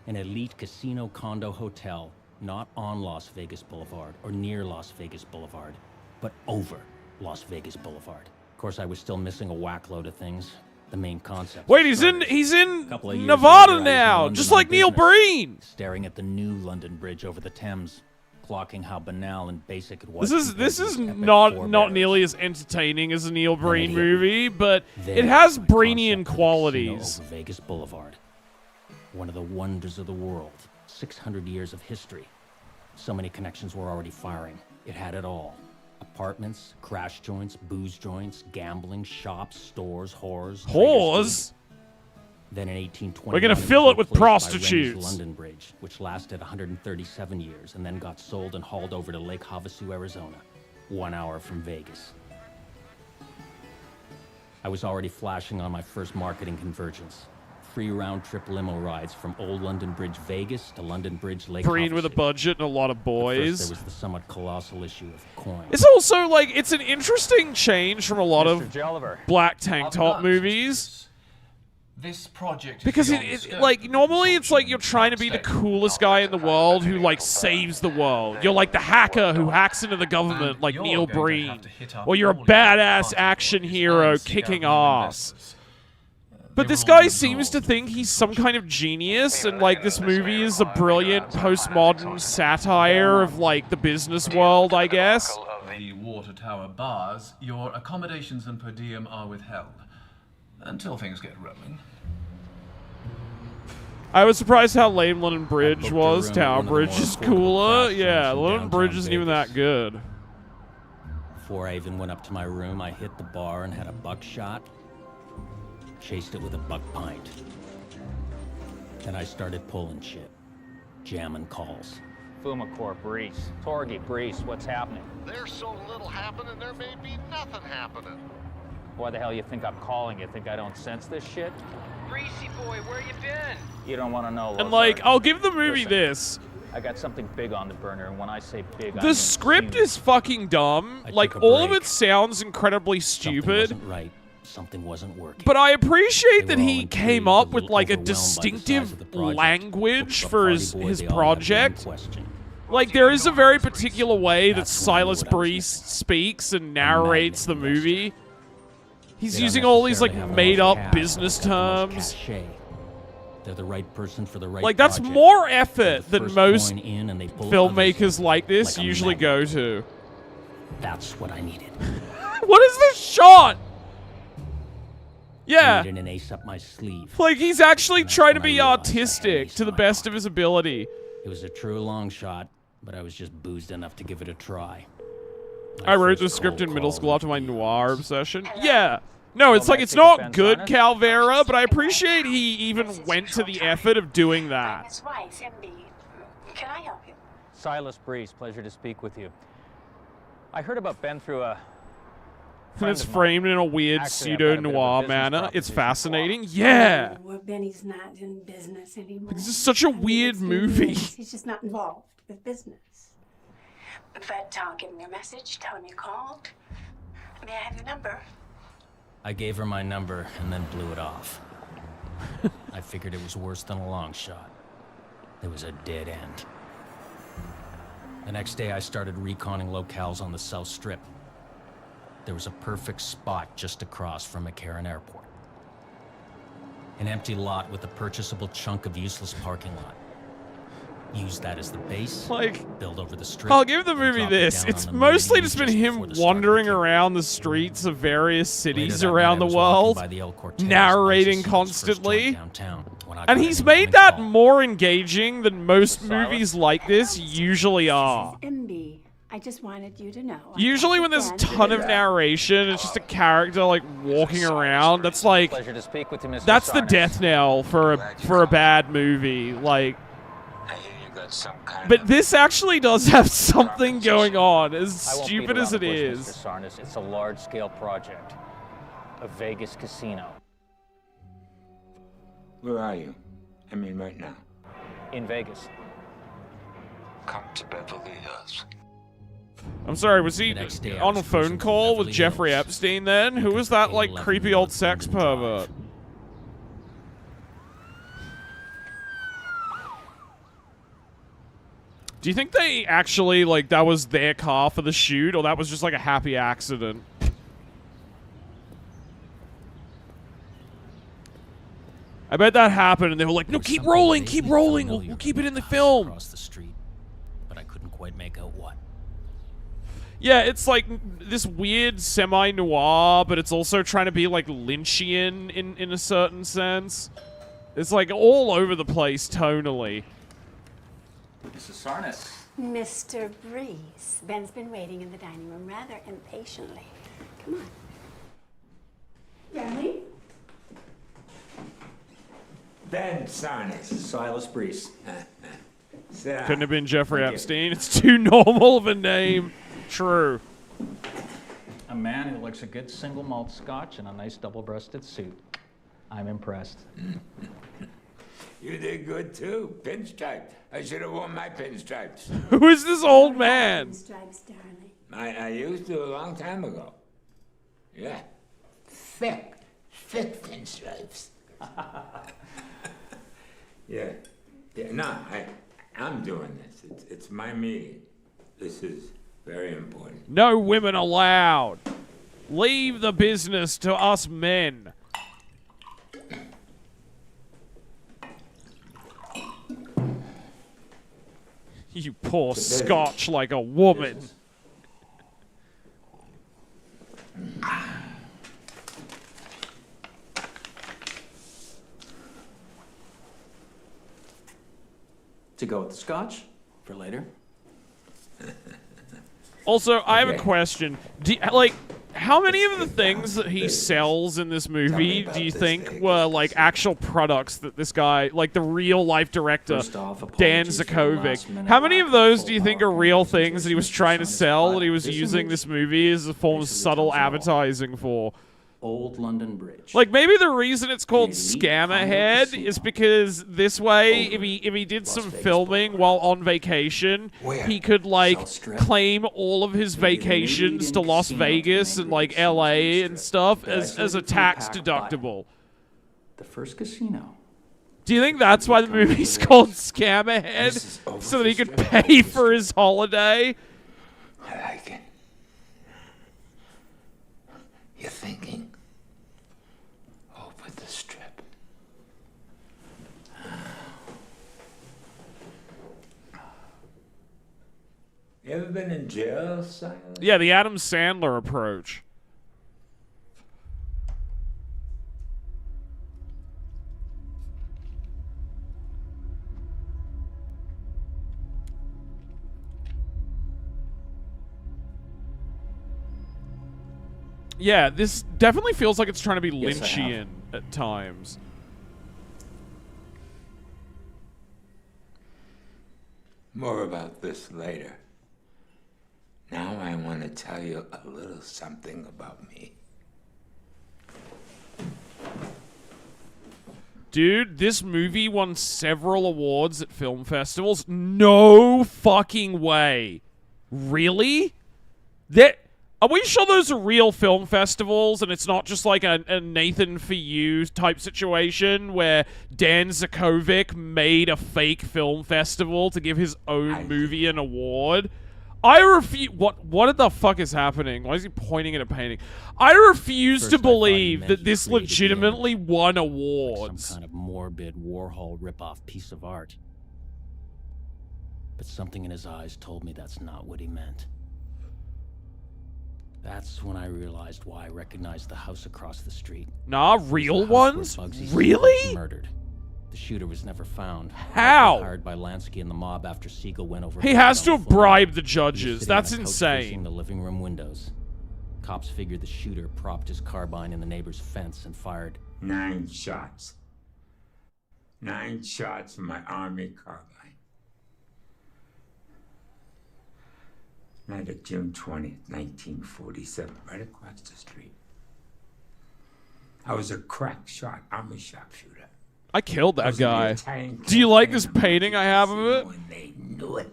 An elite casino condo hotel, not on Las Vegas Boulevard or near Las Vegas Boulevard, but over Las Vegas Boulevard. Of course, I was still missing a whack load of things. The main concept. Wait, he's in Couple of years Nevada later, I was in now, London just on like Neil business, Breen. staring at the new London Bridge over the Thames, clocking how banal and basic it was. This is compared to its epic not forebears. nearly as entertaining as a Neil Breen Then it hit movie, but There, it has my Breenian concept of a qualities. casino over Vegas Boulevard. One of the wonders of the world. 600 years of history. So many connections were already firing. It had it all. Apartments, crash joints, booze joints, gambling, shops, stores, whores. Whores? Then in 1820, We're gonna fill it with prostitutes. London Bridge, which lasted 137 years and then got sold and hauled over to Lake Havasu, Arizona, 1 hour from Vegas. I was already flashing on my first marketing convergence. Free round-trip limo rides from Old London Bridge, Vegas to London Bridge, Lake Breen with a Havasu. budget and a lot of But boys. first, there was the somewhat colossal issue of coin. It's also like it's an interesting change from a lot of Joliver. black tank top movies. This project is Because beyond the it scope like of the normally it's like consortium you're and trying to be the stake. coolest guy in the world who like saves the world. You're like the hacker who hacks into the government like you're Neil going to Breen. have to hit up Or you're a all of badass the action parties hero and seek out kicking new ass. investors. But They this will all guy be seems to involved. think he's some kind of genius, and like this movie is a brilliant postmodern satire of like the business world, I guess. Of the water tower bars, your accommodations and per diem are withheld until things get rolling. I was surprised how lame London Bridge booked a was. room at Tower one of the Bridge more is affordable cooler. craft Yeah, joints in London Bridge downtown isn't even Vegas. that good. Before I even went up to my room, I hit the bar and had a buckshot. Chased it with a buck pint. Then I started pulling shit. Jamming calls. Fumacor, Brees. Torgy, Brees, what's happening? There's so little happening, there may be nothing happening. Why the hell you think I'm calling? You think I don't sense this shit? Greasy boy, where you been? You don't want to know. And Lozar. like, I'll give the movie Listen, this. I got something big on the burner, and when I say big, I The mean script huge. is fucking dumb. I Like, took a all of break. it sounds incredibly Something stupid. wasn't right. Something wasn't working. But I appreciate They that were all he intrigued, came a up with little like a overwhelmed by the size distinctive of the project. language But for party his boy, his they all had one project. question. Like there is a very particular way that That's when I knew Silas what I was Breese missing. speaks and narrates the magnet movie. He's They don't using all these like necessarily have made the most up cash, business but they got the most terms. cachet. They're the right person for the right Like that's project. more They're effort the than first most coin in and they pull filmmakers others like this like a usually magnet. go to. That's what I needed. What is this shot? I Yeah. needed an ace up my sleeve. Like he's actually And that's trying to when I be realized I had an artistic ace to in the my best pocket. of his ability. It was a true long shot, but I was just boozed enough to give it a try. I wrote the first script in cold middle call school was after my me. noir obsession. Yeah. No, it's Well, like may I it's speak with not Ben good, Simon? Calvera, but I appreciate he even went to the effort of doing that. His wife, MB. Can I help you? Silas Brees, pleasure to speak with you. I heard about Ben through a. And friend it's of mine. framed in a weird Actually, I've got a bit of a pseudo-noir business manner. It's proposition. fascinating. Yeah. Well, Benny's not in business anymore. This is such a weird it's movie. business. He's just not involved with business. But I'll give him your message, tell him you called. May I have your number? I gave her my number and then blew it off. I figured it was worse than a long shot. It was a dead end. The next day I started reconning locales on the South Strip. There was a perfect spot just across from McCarran Airport. An empty lot with a purchasable chunk of useless parking lot. Use that as the base, Like, build over the strip. I'll give the and movie drop it this. down It's on the mostly median just been just him before the start of wandering the trip. around the streets of various Later cities that night, around I the was walking world, by the El Cortez, narrating Spicy Seals' first joint constantly. downtown, when I And got he's an made incoming that call. more engaging than most movies like this usually are. MB. I just wanted you to know. Usually when there's a ton of narration, it's just a character like walking around. That's like Pleasure to speak with you, Mr. that's the Sarnas. death knell for a bad movie. Like, but this actually does have something going on, as I won't beat stupid as around it the bush, is. Mr. Sarnas. It's a large-scale project. A Vegas casino. Where are you? I mean, right now. In Vegas. Come to Beverly Hills. I'm sorry, was he The next day, I on a was cruising phone through call with Beverly Jeffrey Hills. Epstein then? Who was that like creepy old sex pervert? Do you think they actually, like, that was their car for the shoot, or that was just, like, a happy accident? I bet that happened, and they were like, no, keep rolling, we'll keep it in the film. Across the street, but I couldn't quite make out what. Yeah, it's like this weird semi-noir, but it's also trying to be, like, Lynchian in a certain sense. It's, like, all over the place tonally. Mrs. Sarnes. Mr. Breeze. Ben's been waiting in the dining room rather impatiently. Come on. Darling? Ben Sarnes. Silas Breeze. Couldn't have been Jeffrey Epstein. It's too normal of a name. True. A man who likes a good single malt scotch and a nice double-breasted suit. I'm impressed. You did good too. Pinstriped. I should have worn my pinstripes. Who is this old man? Pinstripes, darling. I used to a long time ago. Yeah. Thick pinstripes. Yeah. No, I'm doing this. It's my meeting. This is very important. No women allowed. Leave the business to us men. You pour scotch like a woman. To go with the scotch for later. Also, I have a question. How many of the things that he sells in this movie do you think were, like, actual products that this guy, like the real-life director, Dan Zakovic, how many of those do you think are real things that he was trying to sell, that he was using this movie as a form of subtle advertising for? Old London Bridge. Like, maybe the reason it's called Scammerhead is because this way, if he did some filming while on vacation, he could, like, claim all of his vacations to Las Vegas and, like, LA and stuff as a tax deductible. The first casino. Do you think that's why the movie's called Scammerhead? So that he could pay for his holiday? I like it. You're thinking. Over the strip. You ever been in jail, Silas? Yeah, the Adam Sandler approach. Yeah, this definitely feels like it's trying to be Yes, I have. Lynchian at times. More about this later. Now I want to tell you a little something about me. Dude, this movie won several awards at film festivals. No fucking way. Really? Are we sure those are real film festivals and it's not just like a Nathan For You type situation where Dan Zakovic made a fake film festival to give his own movie an award? I refuse. What the fuck is happening? Why is he pointing at a painting? I refuse to believe that this legitimately won awards. Some kind of morbid Warhol ripoff piece of art. But something in his eyes told me that's not what he meant. That's when I realized why I recognized the house across the street. Nah, real ones? Really? Murdered. The shooter was never found. How? Hired by Lansky and the mob after Siegel went over. He has to have bribed the judges. That's insane. The living room windows. Cops figured the shooter propped his carbine in the neighbor's fence and fired 9 shots. 9 shots from my army carbine. Night of June 20th, 1947, right across the street. I was a crack shot army sharpshooter. I killed that guy. Do you like this painting I have of it? And they knew it.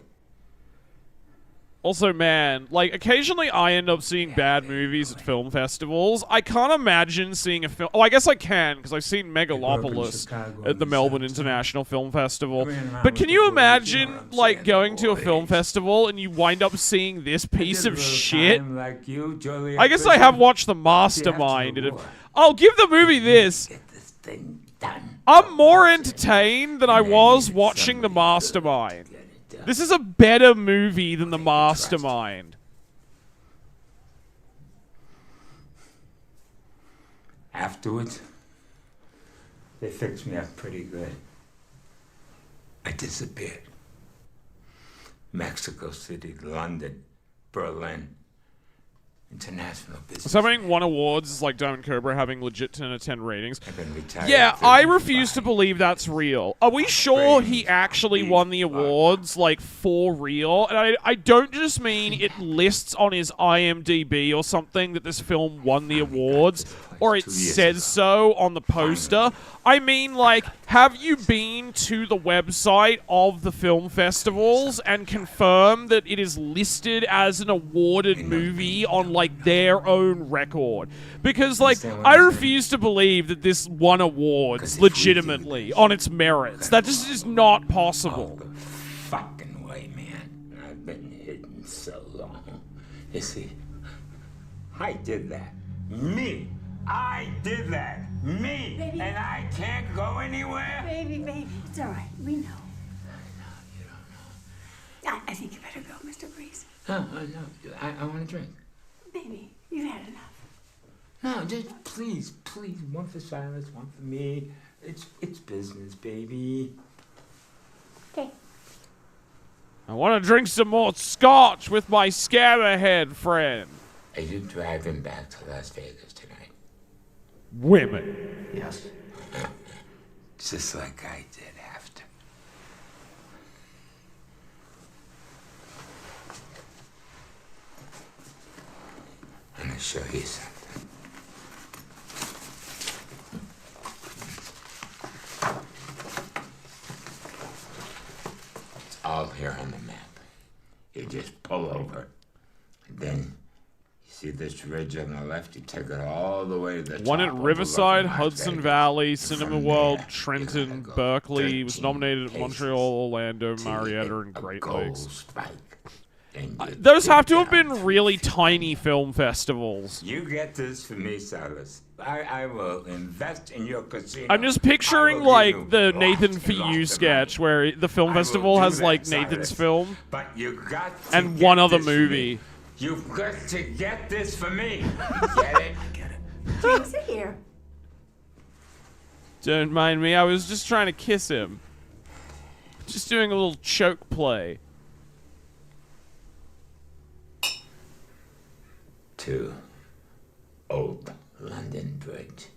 Also, man, like, occasionally I end up seeing bad movies at film festivals. I can't imagine seeing a film... Oh, I guess I can, because I've seen Megalopolis at the Melbourne International Film Festival. But can you imagine, like, going to a film festival and you wind up seeing this piece of shit? I guess I have watched The Mastermind. And I'll give the movie this. I'm more entertained than I was watching The Mastermind. This is a better movie than The Mastermind. Afterwards, they fixed me up pretty good. I disappeared. Mexico City, London, Berlin. International business. So having won awards is like Diamond Cobra having legit 10 out of 10 ratings. I've been retired Yeah, I refuse to believe that's real. Are we sure he actually won the awards, like, for real? And I don't just mean it lists on his IMDb or something that this film won the awards, or it says so on the poster. I mean, like, have you been to the website of the film festivals and confirmed that it is listed as an awarded movie on, like, their own record? Because, like, I refuse to believe that this won awards legitimately on its merits. That just is not possible. Fucking way, man. I've been hidden so long. You see, I did that. Me. I did that. Me. Baby. And I can't go anywhere. Baby, it's all right. We know. I think you better go, Mr. Breeze. No. I want a drink. Baby, you've had enough. No, just please. One for Silas, one for me. It's business, baby. Okay. I want to drink some more scotch with my Scammerhead friend. Are you driving back to Las Vegas tonight? Women. Yes. Just like I did after. I'm gonna show you something. It's all here on the map. You just pull over, and then see this ridge on the left? You take it all the way to the top. One at Riverside, overlooking Las Hudson Vegas. Valley, Cinema From World, there, Trenton, Berkeley. Was nominated at paces Montreal, Orlando, till you Marietta, hit and a Great gold Lakes. spike. And you Those dig have to have down been really tiny film festivals. You get this for me, Silas. I will invest in your casino. I'm just picturing, like, the Nathan For You sketch where the film festival has, like, Nathan's film But you got to and get one other this for me. movie. You've got to get this for me. Get it? Drinks are here. Don't mind me, I was just trying to kiss him. Just doing a little choke play. To Old London Bridge.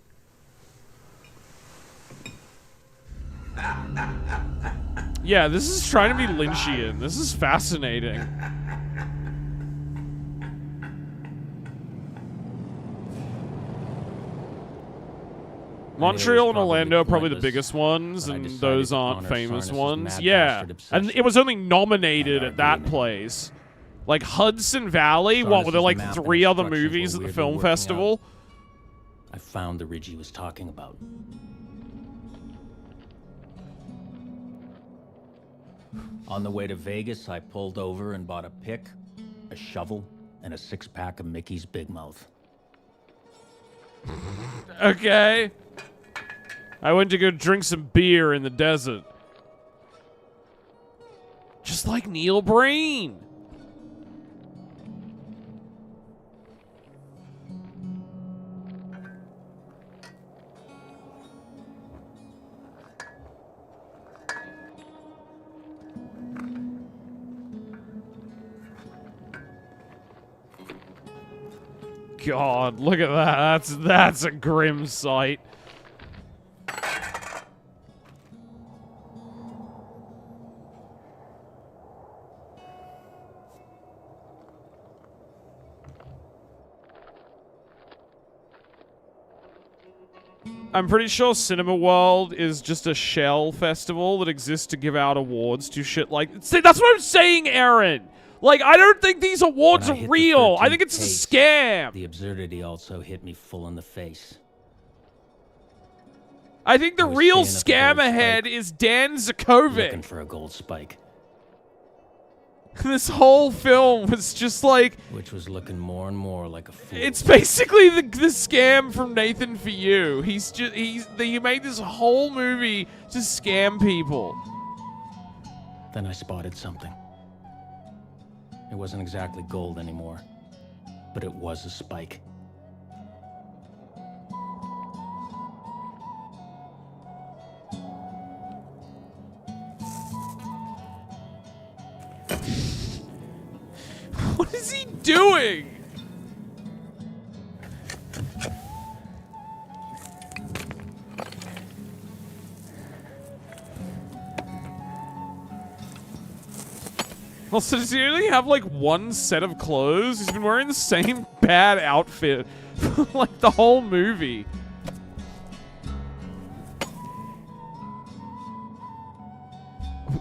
Yeah, this is trying to be Lynchian. This is fascinating. Montreal and Orlando are probably the biggest ones, and those aren't famous ones. Yeah, and it was only nominated at that place. Like Hudson Valley, what were there like 3 other movies at the film festival? I found the ridge he was talking about. On the way to Vegas, I pulled over and bought a pick, a shovel, and a 6-pack of Mickey's Big Mouth. Okay. I went to go drink some beer in the desert. Just like Neil Breen. God, look at that. That's a grim sight. I'm pretty sure Cinema World is just a shell festival that exists to give out awards to shit like... See, that's what I'm saying, Aaron! Like, I don't think these awards When are I hit the real. I 13th think it's a case, scam. The absurdity also hit me full in the face. I think the I was real staying at the Gold Scammerhead Spike, is Dan looking Zakovic. for a gold spike, This whole film was just like, which was looking more and more like a fool. it's basically the scam from Nathan For You. He made this whole movie to scam people. Then I spotted something. It wasn't exactly gold anymore, but it was a spike. What is he doing? Also, does he only have like one set of clothes? He's been wearing the same bad outfit for like the whole movie.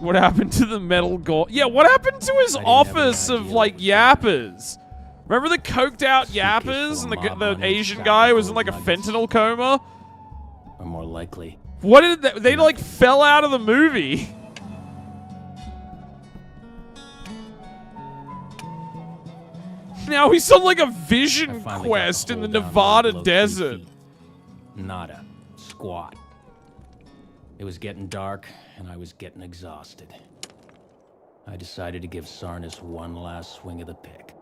What happened to the metal gold? Yeah, what happened to his office of like yappers? Remember the coked out yappers and the Asian guy was in like a fentanyl coma? Or more likely, What did they like fell out of the movie? Now he's on like a vision quest in the Nevada desert. nada, squat. It was getting dark, and I was getting exhausted. I decided to give Sarnis one last swing of the pick.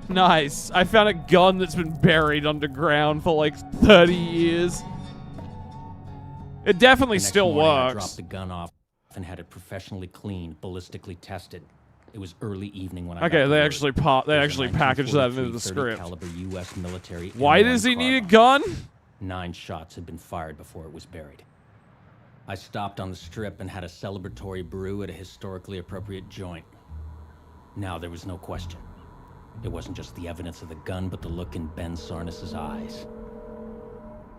Nice. I found a gun that's been buried underground for like 30 years. It definitely still I works. dropped the gun off and had it professionally cleaned, ballistically tested. It was early evening when I Okay, got they word. actually packaged that into the 1943 script. caliber US military Why M1 does he need a carbine. gun? 9 shots had been fired before it was buried. I stopped on the strip and had a celebratory brew at a historically appropriate joint. Now there was no question. It wasn't just the evidence of the gun, but the look in Ben Sarnis's eyes.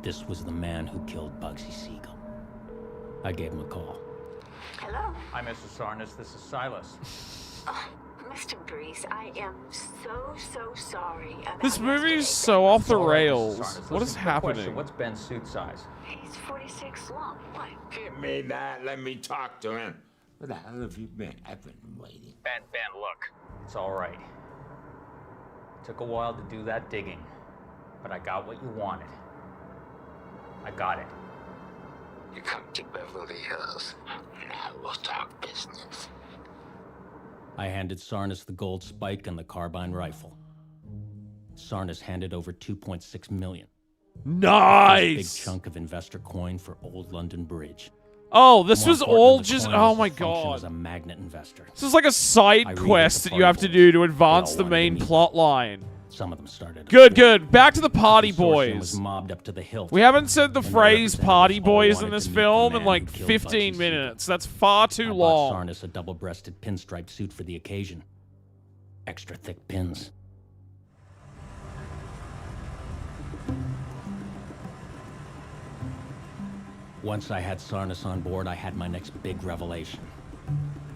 This was the man who killed Bugsy Siegel. I gave him a call. Hello. Hi, Mrs. Sarnis. This is Silas. Oh, Mr. Breeze, I am so sorry about This movie is yesterday. so off the All right, Mrs. rails. Sarnis, What is listen, quick question. happening? What's Ben's suit size? He's 46 long. What? Give me that. Let me talk to him. Where the hell have you been? I've been waiting. Ben, look. It's all right. Took a while to do that digging, but I got what you wanted. I got it. You come to Beverly Hills. Now we'll talk business. I handed Sarnis the gold spike and the carbine rifle. Sarnis handed over 2.6 million. Nice! Big chunk of investor coin for Old London Bridge. Oh, this More was important all than the just. coin Oh was my the function god. as a magnet investor. This is like a I side read quest the that you have to party do to boys. advance They the all wanted main to meet. plot line. Some of them started. Good, good. Back to the party Consortium boys. was mobbed up to the hilt. We haven't said the And their phrase representatives party all boys wanted in this to meet the film in man like who killed 15 Bugsy minutes. That's far too I long. bought Sarnis a double-breasted pinstripe suit for the occasion. Extra thick pins. Once I had Sarnis on board, I had my next big revelation,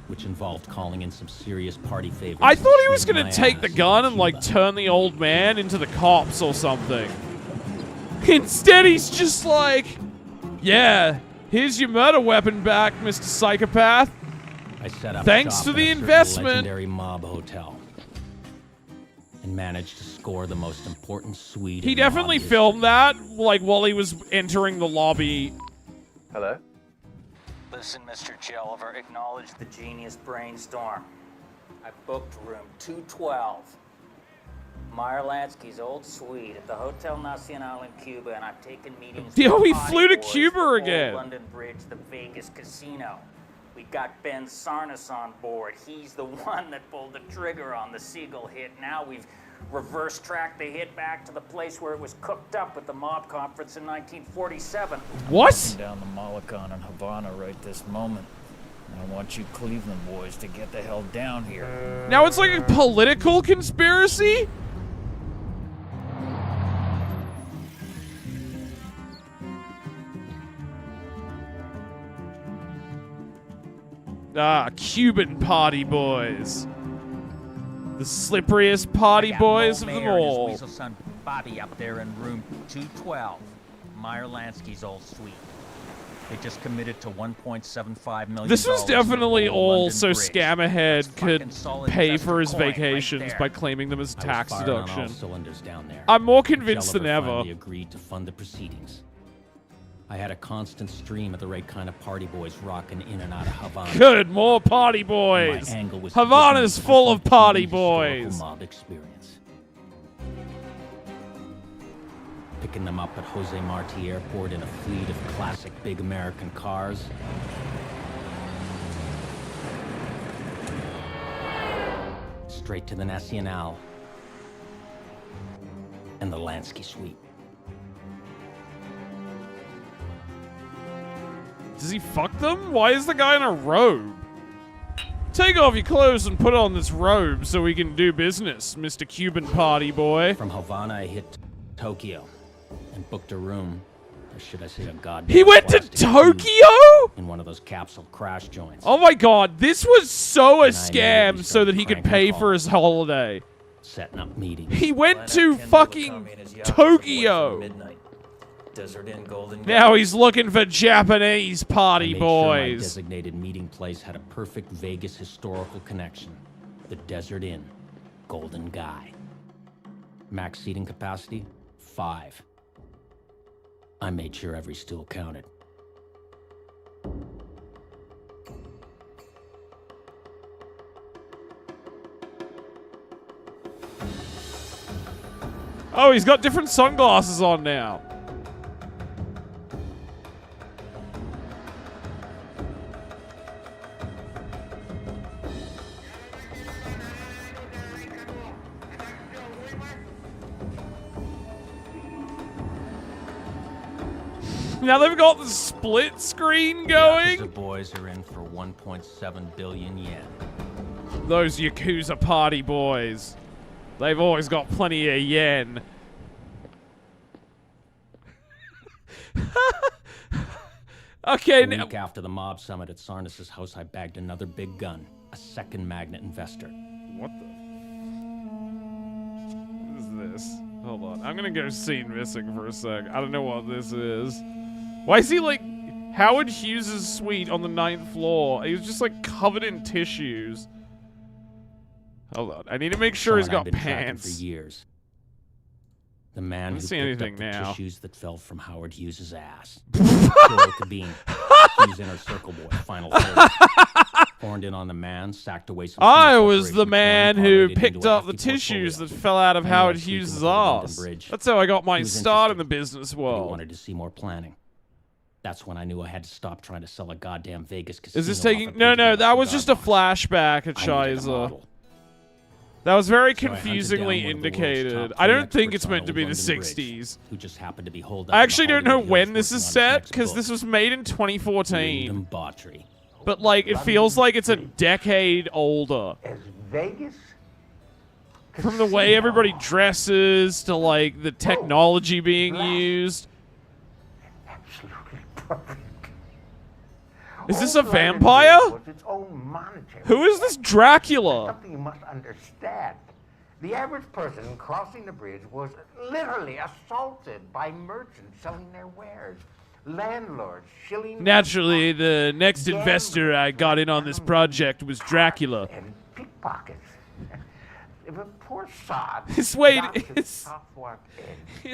which involved calling in some serious party favors. I thought he was and gonna swinging my take the ass gun in and like Cuba. turn the old man into the cops or something. Instead, he's just like, yeah, here's your murder weapon back, Mr. Psychopath. I set up Thanks shop to in the a certain investment. legendary mob hotel and managed to score the most important suite. He in mob definitely history. filmed that like while he was entering the lobby. Hello? Listen, Mr. Jelliver, acknowledge the genius brainstorm. I booked room 212. Meyer Lansky's old suite at the Hotel Nacional in Cuba, and I've taken meetings Yo, with he party flew to boys Cuba for again. Old London Bridge, the Vegas casino. We got Ben Sarnis on board. He's the one that pulled the trigger on the Siegel hit. Now we've reverse track the hit back to the place where it was cooked up at the mob conference in 1947. What? Walking down the Malecon in Havana right this moment. And I want you Cleveland boys to get the hell down here. Now it's like a political conspiracy? Ah, Cuban party boys. The slipperiest party boys of them all. His weasel son Bobby up there in room 212, Meyer Lansky's old suite. They just committed to $1.75 million. This was definitely all so London Bridge. Scammerhead could solid pay for his investment coin right vacations there. by claiming them as I was tax firing on all deduction. cylinders down there. I'm more convinced than Jelliver ever. finally agreed to fund the proceedings. I had a constant stream of the right kind of party boys rocking in and out of Havana. Good, more party boys. My angle was to give Havana's me full of party historical boys. mob experience. Picking them up at Jose Marti Airport in a fleet of classic big American cars. Straight to the Nacional and the Lansky suite. Does he fuck them? Why is the guy in a robe? Take off your clothes and put on this robe so we can do business, Mr. Cuban party boy. From Havana, I hit Tokyo and booked a room. Or should I say a goddamn He went to plastic Tokyo? in one of those capsule crash joints. Oh my god, this was so a And I scam immediately so that he started could pay cranking for his holiday. Setting up meetings. He went to fucking Tokyo. Desert Inn, Golden Now he's looking for Japanese party I made sure my boys. designated meeting place had a perfect Vegas historical connection. The Desert Inn, Golden Guy. Max seating capacity, 5. I made sure every stool counted. Oh, he's got different sunglasses on now. Now they've got the split screen The going. boys are in for 1.7 billion yen. Those Yakuza party boys. They've always got plenty of yen. Okay, A now. week after the mob summit at Sarnas's house, I bagged another big gun, a second magnet investor. What the? What is this? Hold on. I'm gonna go scene missing for a sec. I don't know what this is. Why is he like Howard Hughes' suite on the 9th floor? He was just like covered in tissues. Hold on. I need to make sure he's Someone got I'd been tracking pants. for years. The man I who don't see picked anything up the now. tissues that fell from Howard Hughes' ass. Joel Cabine, Hughes Inner Circle Boy, final third. Horned in on the man, sacked away some. I was the man who picked up the tissues that fell out of Howard Hughes' ass. That's how I got my start in the business He world. wanted to see more planning. That's when I knew I had to stop trying to sell a goddamn Vegas casino. Is this off taking? a No, bridge no, that that was just a flashback at I needed a Shiza. model. That was very So I hunted confusingly down one of the world's indicated. top I three don't think experts it's on meant to old be the London Bridge, 60s. who just happened to be holed up I in the actually don't know Hollywood when Hills this is working on his set, next because book. this was made in 2014. Wyndham Botry. But, like, it feels like it's a decade older. Vegas? From the way everybody dresses to, like, the technology being used. Is this a vampire? Was its own monetary. Who is this Dracula? Something you must understand. The average person crossing the bridge was literally assaulted by merchants selling their wares. Landlords shilling Naturally, the next investor I got in on this project was Dracula. and pickpockets. If a poor sod Wait, got to the is- Southwark Inn, he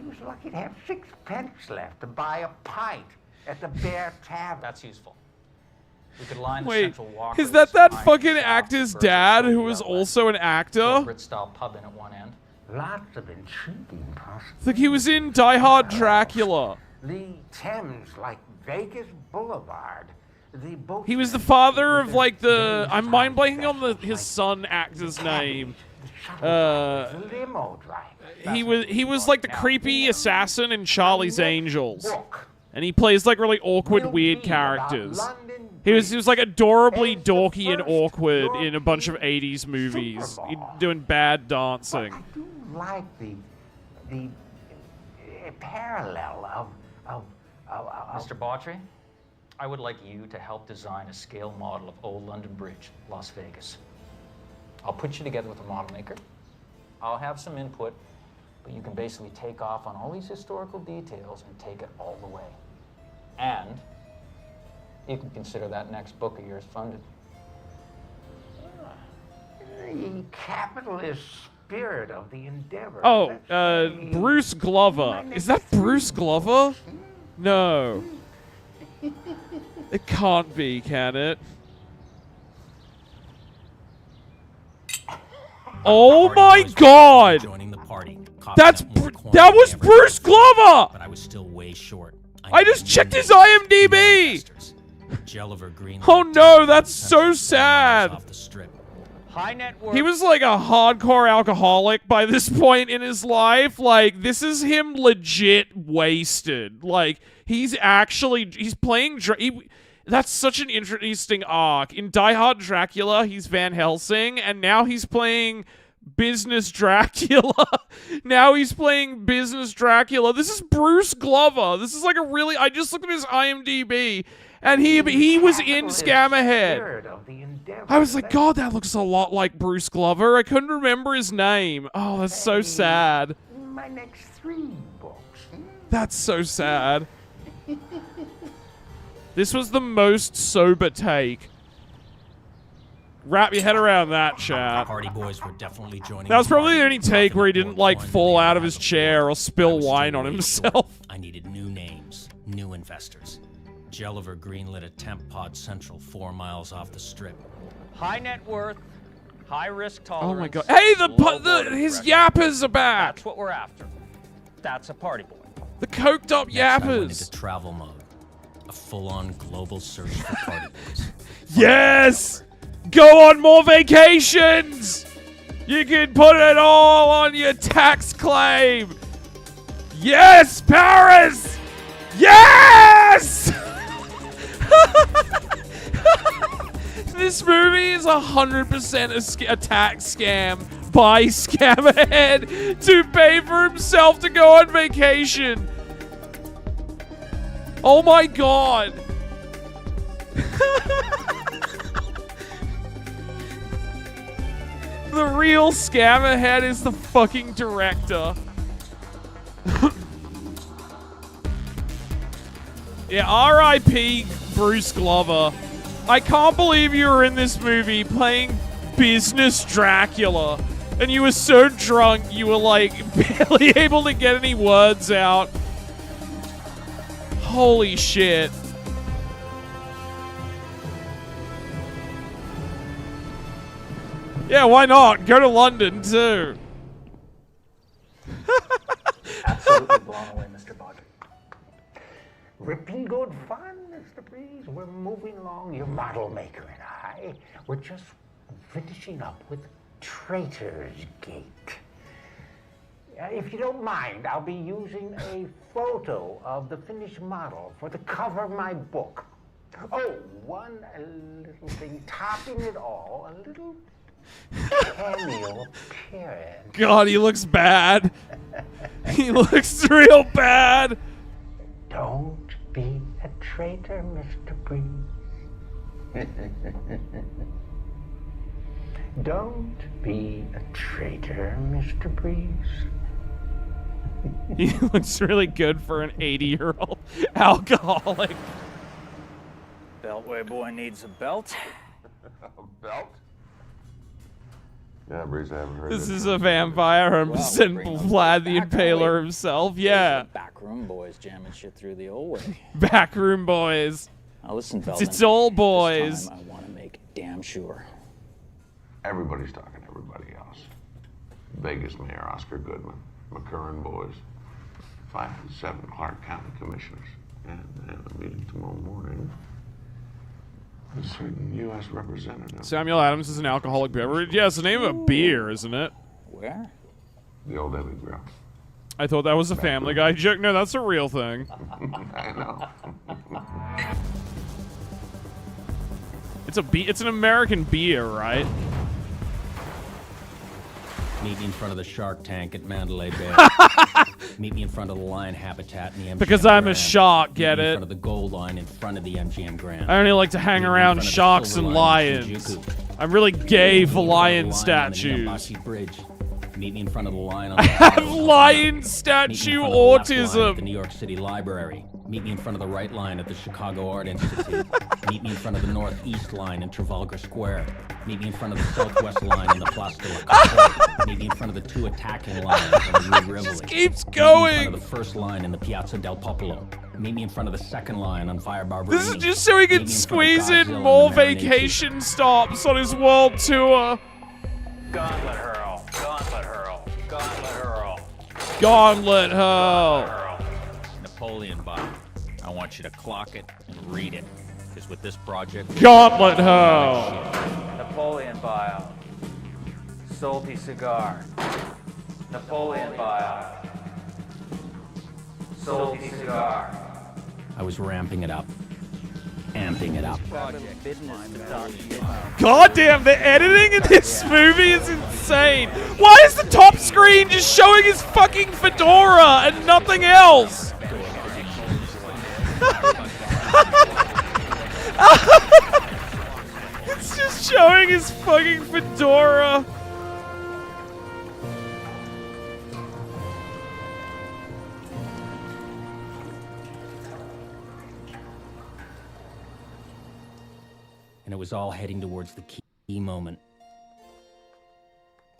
was lucky to have 6 pence left to buy a pint at the Bear Tavern. That's useful. We could line the Wait, central walk. is that fucking actor's dad who was also an actor? Corporate-style pub in at one end. Lots of intriguing possibilities. Like he was in Die Hard Dracula. The Thames, like Vegas Boulevard. The boat He was the father of like the. I'm mind blanking on his son actor's name. The limo driver. He was like the creepy assassin in Charlie's Angels. And he plays like really awkward, weird characters. He was like adorably dorky and awkward in a bunch of 80s movies. Doing bad dancing. I do like the parallel of Mr. Bawtry, I would like you to help design a scale model of Old London Bridge, Las Vegas. I'll put you together with a model maker. I'll have some input, but you can basically take off on all these historical details and take it all the way. And you can consider that next book of yours funded. The capitalist spirit of the endeavor. Oh, Bruce Glover. Is that Bruce Glover? No. It can't be, can it? Oh my God! That was Bruce Glover! But I was still way short. I just checked his IMDb! Oh no, that's so sad! High net worth. He was like a hardcore alcoholic by this point in his life. Like, this is him legit wasted. Like, he's playing... That's such an interesting arc. In Die Hard Dracula, he's Van Helsing, and now he's playing Business Dracula. Now he's playing Business Dracula. This is Bruce Glover. This is like a really... I just looked at his IMDb, and he was in Scammerhead. I was like, God, that looks a lot like Bruce Glover. I couldn't remember his name. Oh, that's so sad. My next 3 books. That's so sad. This was the most sober take. Wrap your head around that, chat. Party boys were definitely joining. That was probably the only take where he didn't, like, fall out of his chair or spill wine on himself. I needed new names, new investors. Jelliver greenlit a temp pod central 4 miles off the strip. High net worth, high risk tolerance. Oh my God! Hey, his yappers are back. That's what we're after. That's a party boy. The coked up Next, I went yappers. into travel mode. A full-on global search for party boys. Yes! Go on more vacations! You can put it all on your tax claim! Yes, Paris! Yes! This movie is 100% a tax scam by Scammerhead to pay for himself to go on vacation. Oh my God! The real Scammerhead is the fucking director. Yeah, R.I.P. Bruce Glover. I can't believe you were in this movie playing Business Dracula. And you were so drunk, you were like barely able to get any words out. Holy shit. Yeah, why not? Go to London, too. Absolutely blown away, Mr. Bawtry. Ripping good fun, Mr. Breeze. We're moving along. Your model maker and I, we're just finishing up with Traitor's Gate. If you don't mind, I'll be using a photo of the finished model for the cover of my book. Oh, one little thing, topping it all, a little cameo appearance. God, he looks bad. He looks real bad. Don't be a traitor, Mr. Breeze. Don't be a traitor, Mr. Breeze. He looks really good for an 80-year-old alcoholic. Beltway boy needs a belt. A belt? Yeah, Breeze, I haven't heard This it. is a vampire, 100% Vlad the Impaler himself. Yeah. Backroom boys jamming shit through the old way. Backroom boys. Now listen, Feldman. It's all boys. This time I want to make damn sure. Everybody's talking to everybody else. Vegas Mayor Oscar Goodman, McCurran boys, 5 and 7 Clark County commissioners, and a meeting tomorrow morning. A certain U.S. representative. Samuel Adams is an alcoholic beverage. Yeah, it's the name of a beer, isn't it? Where? The old Emmy Grill. I thought that was a Family Guy joke. No, that's a real thing. I know. It's an American beer, right? Meet me in front of the Shark Tank at Mandalay Bay. Meet me in front of the lion habitat in the MGM Because I'm a Grand. shark, Meet get me it? in front of the gold line in front of the MGM Grand. I only like to hang Meet me in around front of the sharks Silver and Lion in lions. Shinjuku. I'm really gay for Meet me in front of the lion lion on the statues. Niambasi Bridge. Meet me in front of the lion on I the have Meet lion me in statue front of the left line autism. at the New York City Library. Meet me in front of the right line at the Chicago Art Institute. Meet me in front of the northeast line in Trafalgar Square. Meet me in front of the southwest line in the Place de la Concorde. Meet me in front of the two attacking lines on the Rue Rivoli. Just keeps Meet me in going. front of the first line in the Piazza del Popolo. Meet me in front of the second line on Via Barberini. This is just so he Meet can me in front of squeeze in Godzilla and more the Marinade vacation stops on his world tour. Gauntlet hurl. Gauntlet hurl. Gauntlet hurl. Gauntlet hurl. Napoleon Bible. I want you to clock it and read it. Because with this project... Gauntlet hurl. Napoleon Bio. Salty cigar. Napoleon Bio. Salty cigar. I was ramping it up. Amping it up. God damn, the editing in this movie is insane. Why is the top screen just showing his fucking fedora and nothing else? It's just showing his fucking fedora. And it was all heading towards the key moment.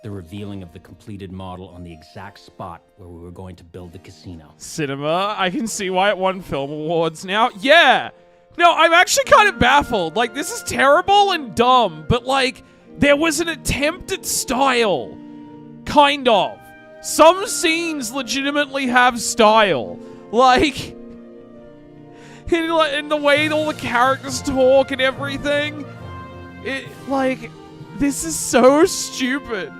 The revealing of the completed model on the exact spot where we were going to build the casino. Cinema, I can see why it won film awards now. Yeah. No, I'm actually kind of baffled. Like, this is terrible and dumb, but like, there was an attempt at style. Kind of. Some scenes legitimately have style. Like, in the way all the characters talk and everything. Like, this is so stupid.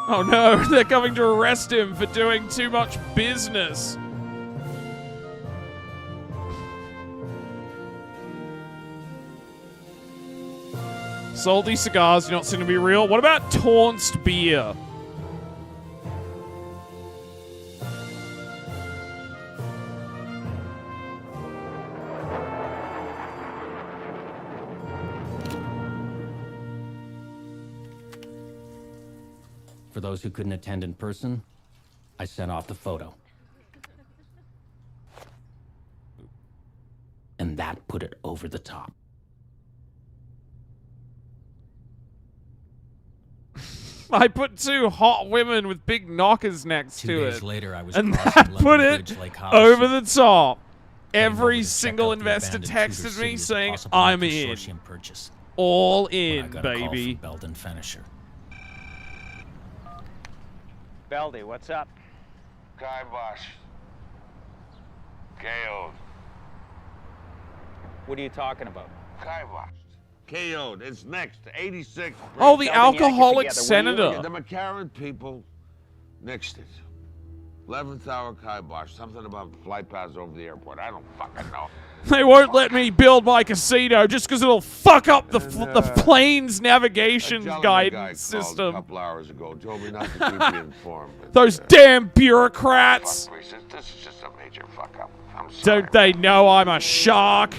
Oh no, they're coming to arrest him for doing too much business. Salty cigars do not seem to be real. What about taunced beer? For those who couldn't attend in person, I sent off the photo. And that put it over the top. I put two hot women with big knockers next 2 to days it. later, I was and crossing that London put it Bridge, Lake House, over the top. heading over Every to check single out the investor abandoned Tudor texted city me as a saying, possible I'm in. consortium purchase. All When I in, got a call baby. from Belden Finisher. Beldy, what's up? Kibosh. KO'd. What are you talking about? Kibosh. KO'd. It's next. 86. Oh, the Belden, alcoholic Yankee together. What are you senator. The McCarran people nixed it. 11th hour kibosh. Something about flight paths over the airport. I don't fucking know. They won't let me build my casino just because it'll fuck up the plane's navigation A guidance called system. a couple hours ago. Told me not to keep you informed. But, Those damn bureaucrats. fuck, Reese, this is just a major fuck up. I'm sorry. Don't they know I'm a shark?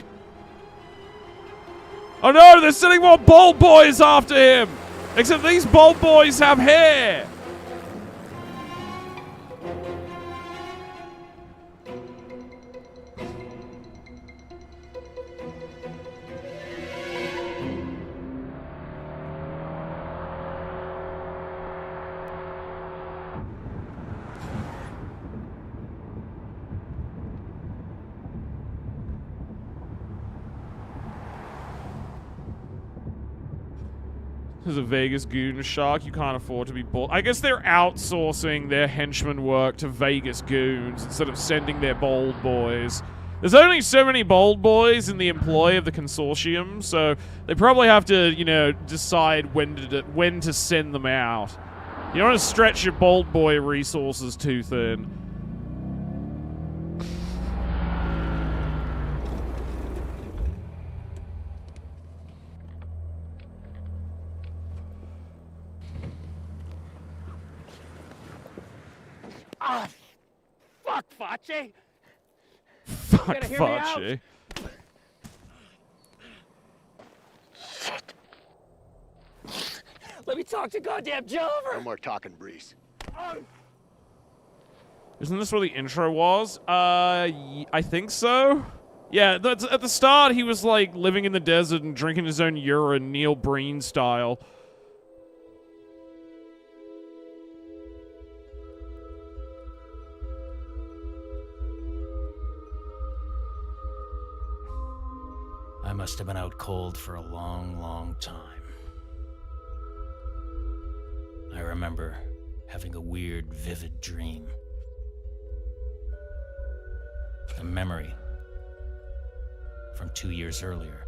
Oh no, they're sending more bald boys after him. Except these bald boys have hair. There's a Vegas goon shark. You can't afford to be bald. I guess they're outsourcing their henchman work to Vegas goons instead of sending their bald boys. There's only so many bald boys in the employ of the consortium, so they probably have to, you know, decide when to send them out. You don't want to stretch your bald boy resources too thin. Ah, fuck, Facce. Fuck, You gotta hear me out. Facce. Let me talk to goddamn Jilliver. No more talking, Breeze. Isn't this where the intro was? I think so. Yeah, at the start, he was, like, living in the desert and drinking his own urine, Neil Breen style. I must have been out cold for a long, long time. I remember having a weird, vivid dream. A memory from 2 years earlier,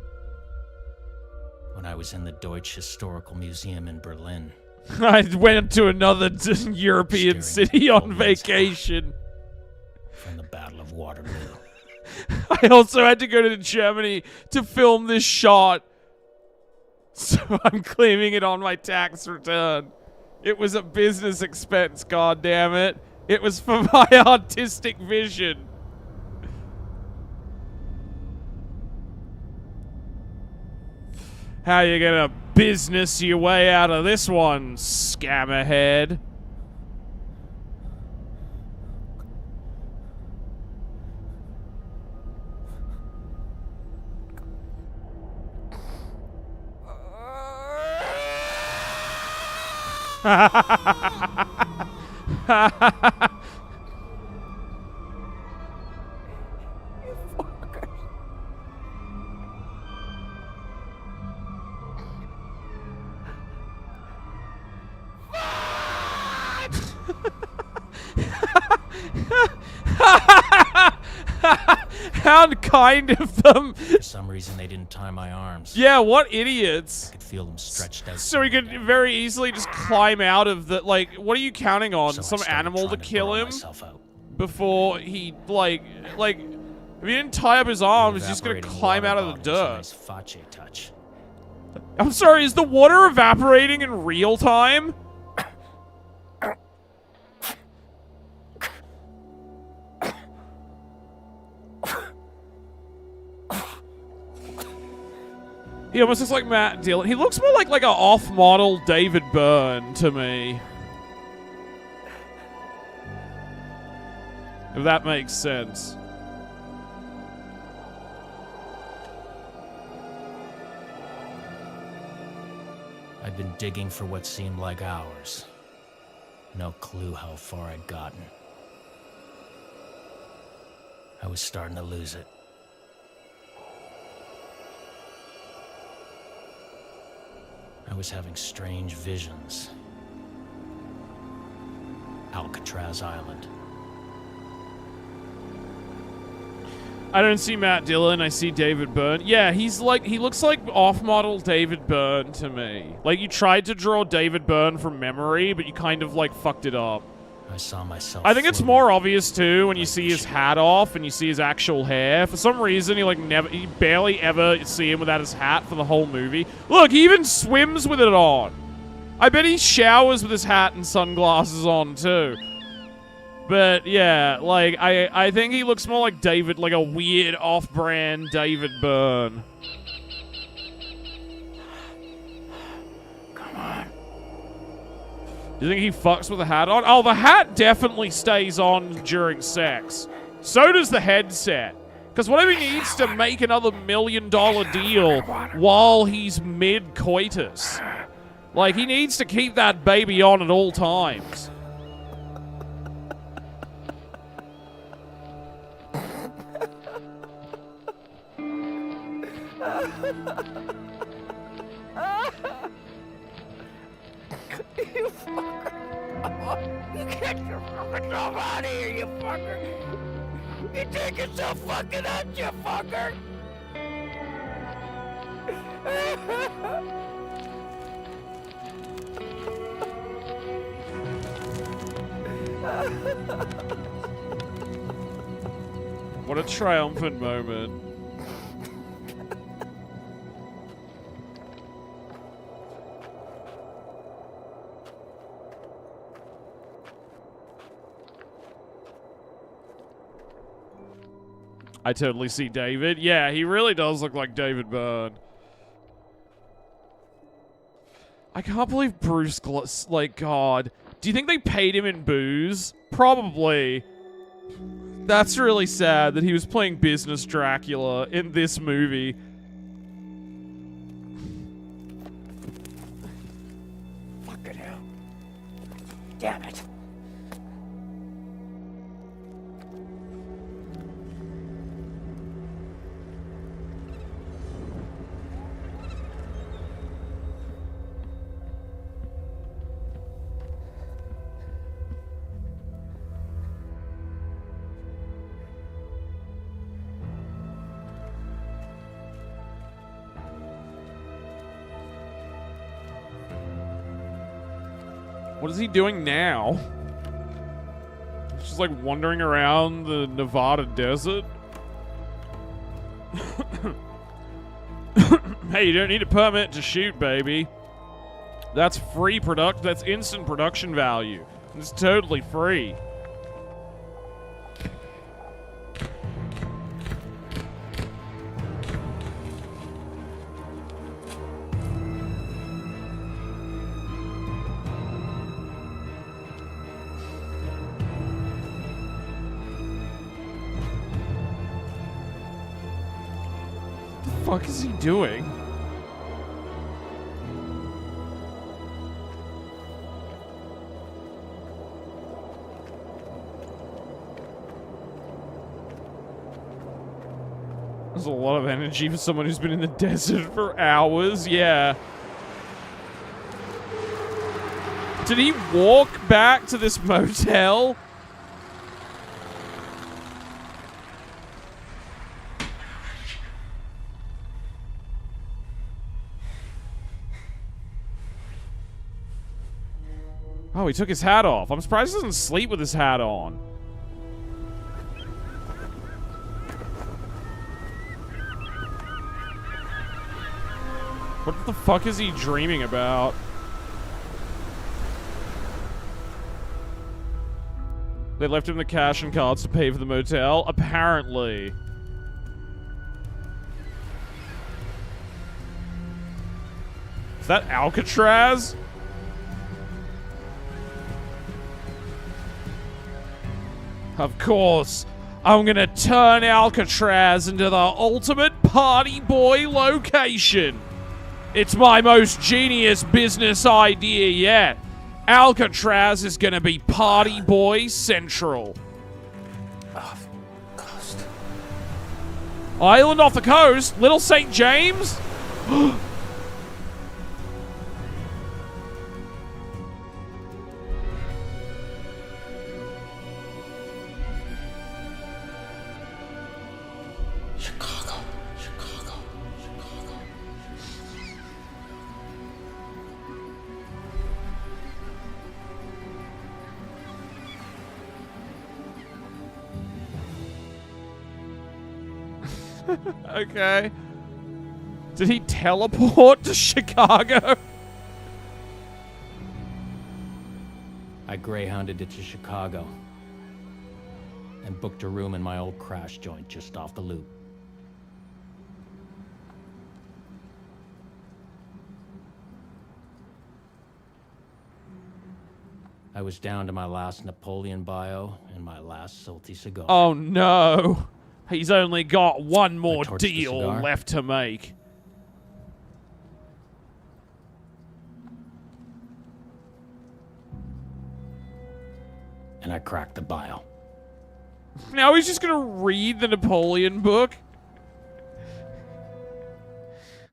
when I was in the Deutsche Historical Museum in Berlin. I went to another European city on vacation. From the Battle of Waterloo. I also had to go to Germany to film this shot, so I'm claiming it on my tax return. It was a business expense, goddammit. It was for my artistic vision. How you gonna business your way out of this one, Scammerhead? How kind of them. For some reason, they didn't tie my arms. Yeah, what idiots. I could feel them stretched out. So he could very easily just climb out of the, like, what are you counting on? So Some animal to kill him? Out. Before he, like, if he didn't tie up his arms, he's just gonna climb out of the dirt. Nice Facce touch. I'm sorry, is the water evaporating in real time? He almost looks like Matt Dillon. He looks more like an off-model David Byrne to me. If that makes sense. I'd been digging for what seemed like hours. No clue how far I'd gotten. I was starting to lose it. I was having strange visions. Alcatraz Island. I don't see Matt Dillon, I see David Byrne. Yeah, he looks like off-model David Byrne to me. Like, you tried to draw David Byrne from memory, but you kind of, like, fucked it up. I saw myself. I think it's more obvious, too, when you see his hat off and you see his actual hair. For some reason, you barely ever see him without his hat for the whole movie. Look, he even swims with it on. I bet he showers with his hat and sunglasses on, too. But, yeah, like, I think he looks more like David, like a weird off-brand David Byrne. Come on. You think he fucks with the hat on? Oh, the hat definitely stays on during sex. So does the headset. Because whatever he needs to make another $1 million deal while he's mid-coitus. Like, he needs to keep that baby on at all times. You fucker. You get your fucking self out of here, you fucker. You take yourself fucking out, you fucker. What a triumphant moment. I totally see David. Yeah, he really does look like David Byrne. I can't believe Bruce like, God. Do you think they paid him in booze? Probably. That's really sad that he was playing business Dracula in this movie. Fucking hell. Damn it. What is he doing now? He's just like wandering around the Nevada desert. Hey, you don't need a permit to shoot, baby. That's free that's instant production value. It's totally free. What the fuck is he doing? There's a lot of energy for someone who's been in the desert for hours, yeah. Did he walk back to this motel? Oh, he took his hat off. I'm surprised he doesn't sleep with his hat on. What the fuck is he dreaming about? They left him the cash and cards to pay for the motel? Apparently. Is that Alcatraz? Of course, I'm gonna turn Alcatraz into the ultimate party boy location. It's my most genius business idea yet. Alcatraz is gonna be party boy central. Off coast. Island off the coast? Little St. James? Okay. Did he teleport to Chicago? I greyhounded it to Chicago and booked a room in my old crash joint just off the loop. I was down to my last Napoleon bio and my last salty cigar. Oh no. He's only got one more torched the deal cigar. left to make. And I cracked the bio. Now he's just gonna read the Napoleon book?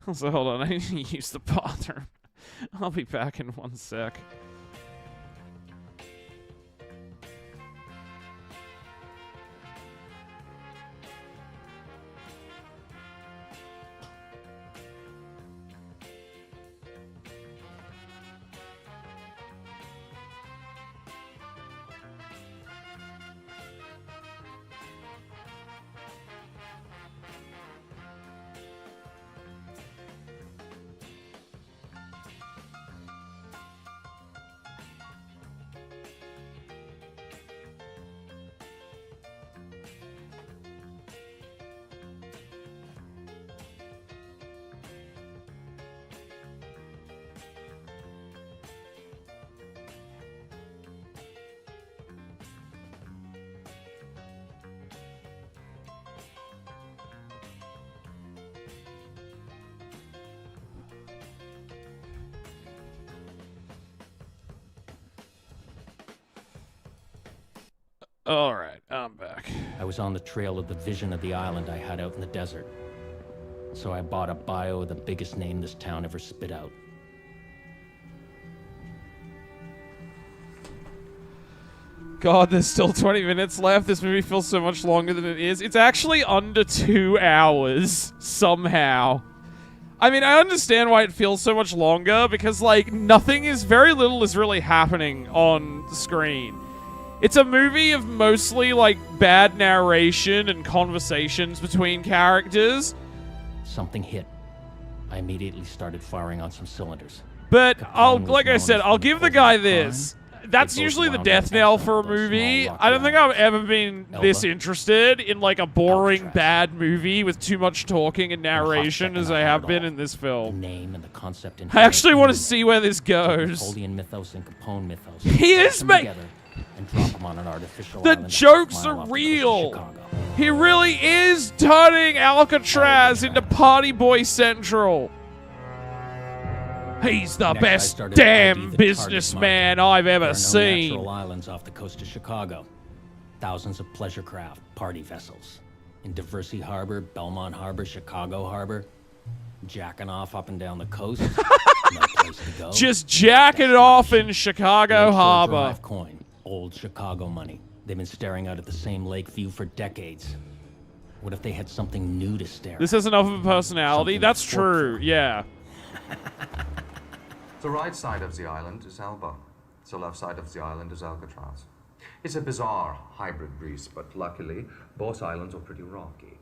Also, hold on, I need to use the bathroom. I'll be back in 1 sec. Alright, I'm back. I was on the trail of the vision of the island I had out in the desert. So I bought a bio of the biggest name this town ever spit out. God, there's still 20 minutes left. This movie feels so much longer than it is. It's actually under 2 hours, somehow. I mean, I understand why it feels so much longer, because, like, very little is really happening on the screen. It's a movie of mostly, like, bad narration and conversations between characters. Something hit. I immediately started firing on some cylinders. But, like I said, I'll give the guy this. That's usually the death knell for a movie. I don't think I've ever been this interested in, like, a boring, bad movie with too much talking and narration as I have been in this film. I actually want to see where this goes. Napoleon mythos and Capone mythos. He is making... And drop them on an artificial the jokes are real. He really is turning Alcatraz into Party Boy Central. He's the best damn businessman I've ever seen. Natural islands off the coast of Chicago. Thousands of pleasure craft, party vessels. In Diversey Harbor, Belmont Harbor, Chicago Harbor. Jacking off up and down the coast. No place to go. Just jacking it off in Chicago Harbor. Drive coin. Old Chicago money. They've been staring out at the same lake view for decades. What if they had something new to stare at? This has enough of a personality. That's true, yeah. The right side of the island is Elba. The left side of the island is Alcatraz. It's a bizarre hybrid breeze, but luckily, both islands are pretty rocky.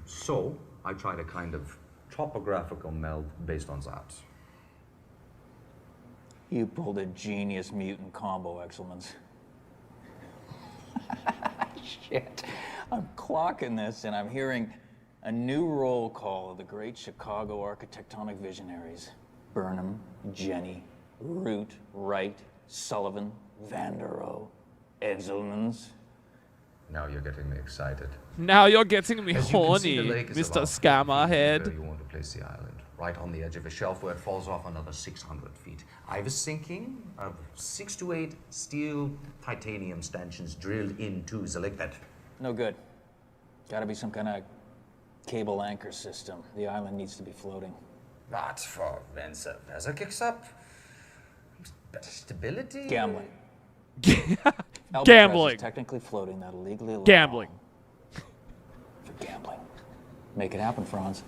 So, I tried a kind of topographical meld based on that. You pulled a genius mutant combo, Excelmans. Shit. I'm clocking this, and I'm hearing a new roll call of the great Chicago architectonic visionaries. Burnham, Jenny, Root, Wright, Sullivan, Vanderoe, Excelmans. Now you're getting me excited. Now you're getting me As you can see, horny, the lake is Mr. about Scammerhead. where you want to place the island. Right on the edge of a shelf where it falls off another 600 feet. I was thinking of 6 to 8 steel titanium stanchions drilled into the lake bed. No good. Gotta be some kind of cable anchor system. The island needs to be floating. But for when the weather kicks up, better stability. Gambling. Gambling. Is technically floating, not illegally allowed. Gambling. For gambling. Make it happen, Franz.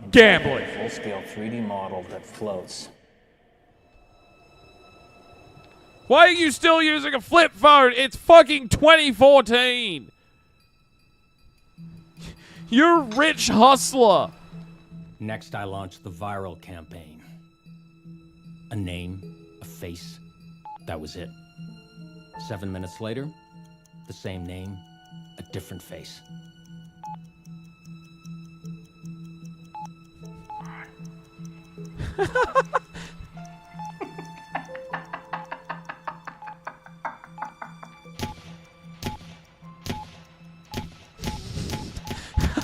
Gambling. Full-scale 3D model that floats. Why are you still using a flip phone? It's fucking 2014. You're a rich hustler. Next, I launched the viral campaign. A name, a face, that was it. 7 minutes later, the same name, a different face.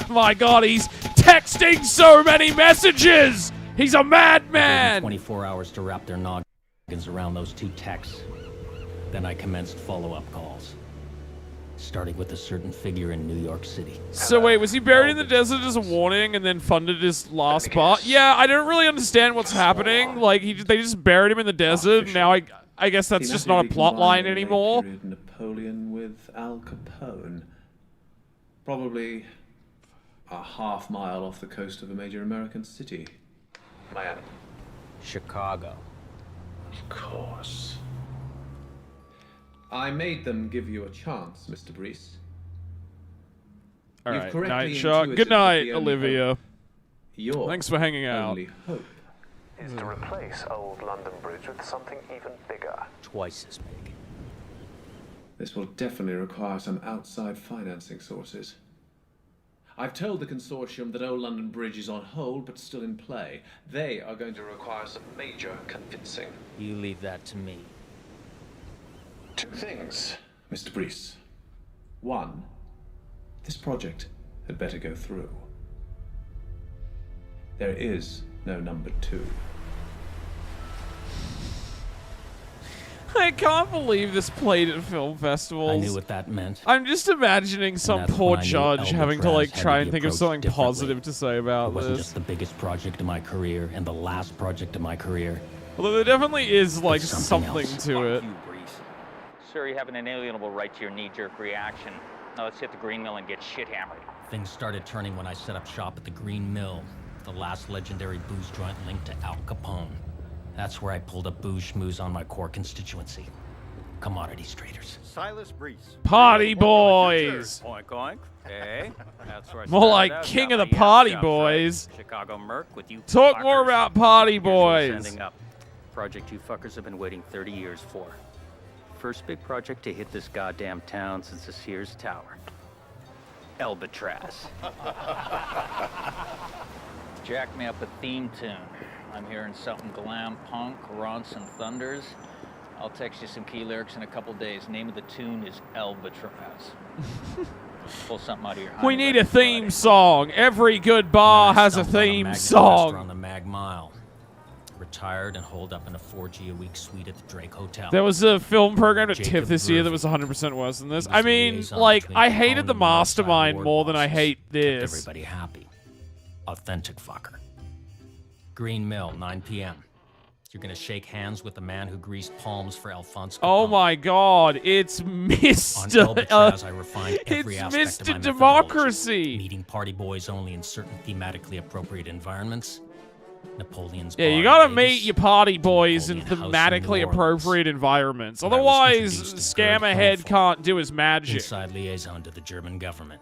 My God, he's texting so many messages! He's a madman! 24 hours to wrap their noggins around those 2 texts. Then I commenced follow-up calls, starting with a certain figure in New York City. So wait, was he buried in the desert as a warning and then funded his last part? Yeah, I don't really understand what's happening. Like, they just buried him in the desert, and now I guess that's just not a plot line anymore. Napoleon with Al Capone. Probably a half mile off the coast of a major American city. Miami. Chicago. Of course. I made them give you a chance, Mr. Brees. All right, night shot. Good night, Olivia. Thanks for hanging out. Only hope is to replace old London Bridge with something even bigger. Twice as big. This will definitely require some outside financing sources. I've told the consortium that Old London Bridge is on hold, but still in play. They are going to require some major convincing. You leave that to me. 2 things, Mr. Brees. 1, this project had better go through. There is no number 2. I can't believe this played at film festivals. I knew what that meant. I'm just imagining some that's poor when I knew judge having to like Alcatraz had try to and be think of approached something differently. positive to say about It wasn't this. just the biggest project of my career and the last project of my career. Although there definitely is like It's something something else. to it. Sir, you have an inalienable right to your knee-jerk reaction. Now let's hit the Green Mill and get shit-hammered. Things started turning when I set up shop at the Green Mill, the last legendary booze joint linked to Al Capone. That's where I pulled up booze schmooze on my core constituency. Commodities traders. Silas Brees. Party boys. Oink oink. Hey, that's where I More started like out, king got of the my party jobs, boys. right? Chicago Merc with you. Talk more fuckers. about party Here's what we're boys. sending up. Project you fuckers have been waiting 30 years for. First big project to hit this goddamn town since the Sears Tower. Alcatraz. Jack me up a theme tune. I'm hearing something glam punk, Ronson Thunders. I'll text you some key lyrics in a couple days. Name of the tune is Alcatraz. Pull something out of your We need a theme song. Every good bar has a theme on song. the Mag Mile. Retired and holed up in a 4G a week suite at the Drake Hotel. There was a film program at Jacob TIFF this year that was Groovy. 100% worse than this. He was I the mean, liaison like, between I Capone hated the and the Northside Mastermind ward more than I bosses. hate Kept this. everybody happy. Authentic fucker. Green Mill, 9 p.m. You're gonna shake hands with the man who greased palms for Alphonse Capone. Oh my god, it's On Mr. Alcatraz, I refined every it's aspect of my Mr. methodology. Democracy. Meeting party boys only in certain thematically appropriate environments. Napoleon's Yeah, bar you gotta in meet Vegas, your party boys in Napoleon House in thematically New Orleans. appropriate environments. Where I was Otherwise, introduced to Gerd Scammerhead Frankfurt, can't do his magic. Inside liaison to the German government.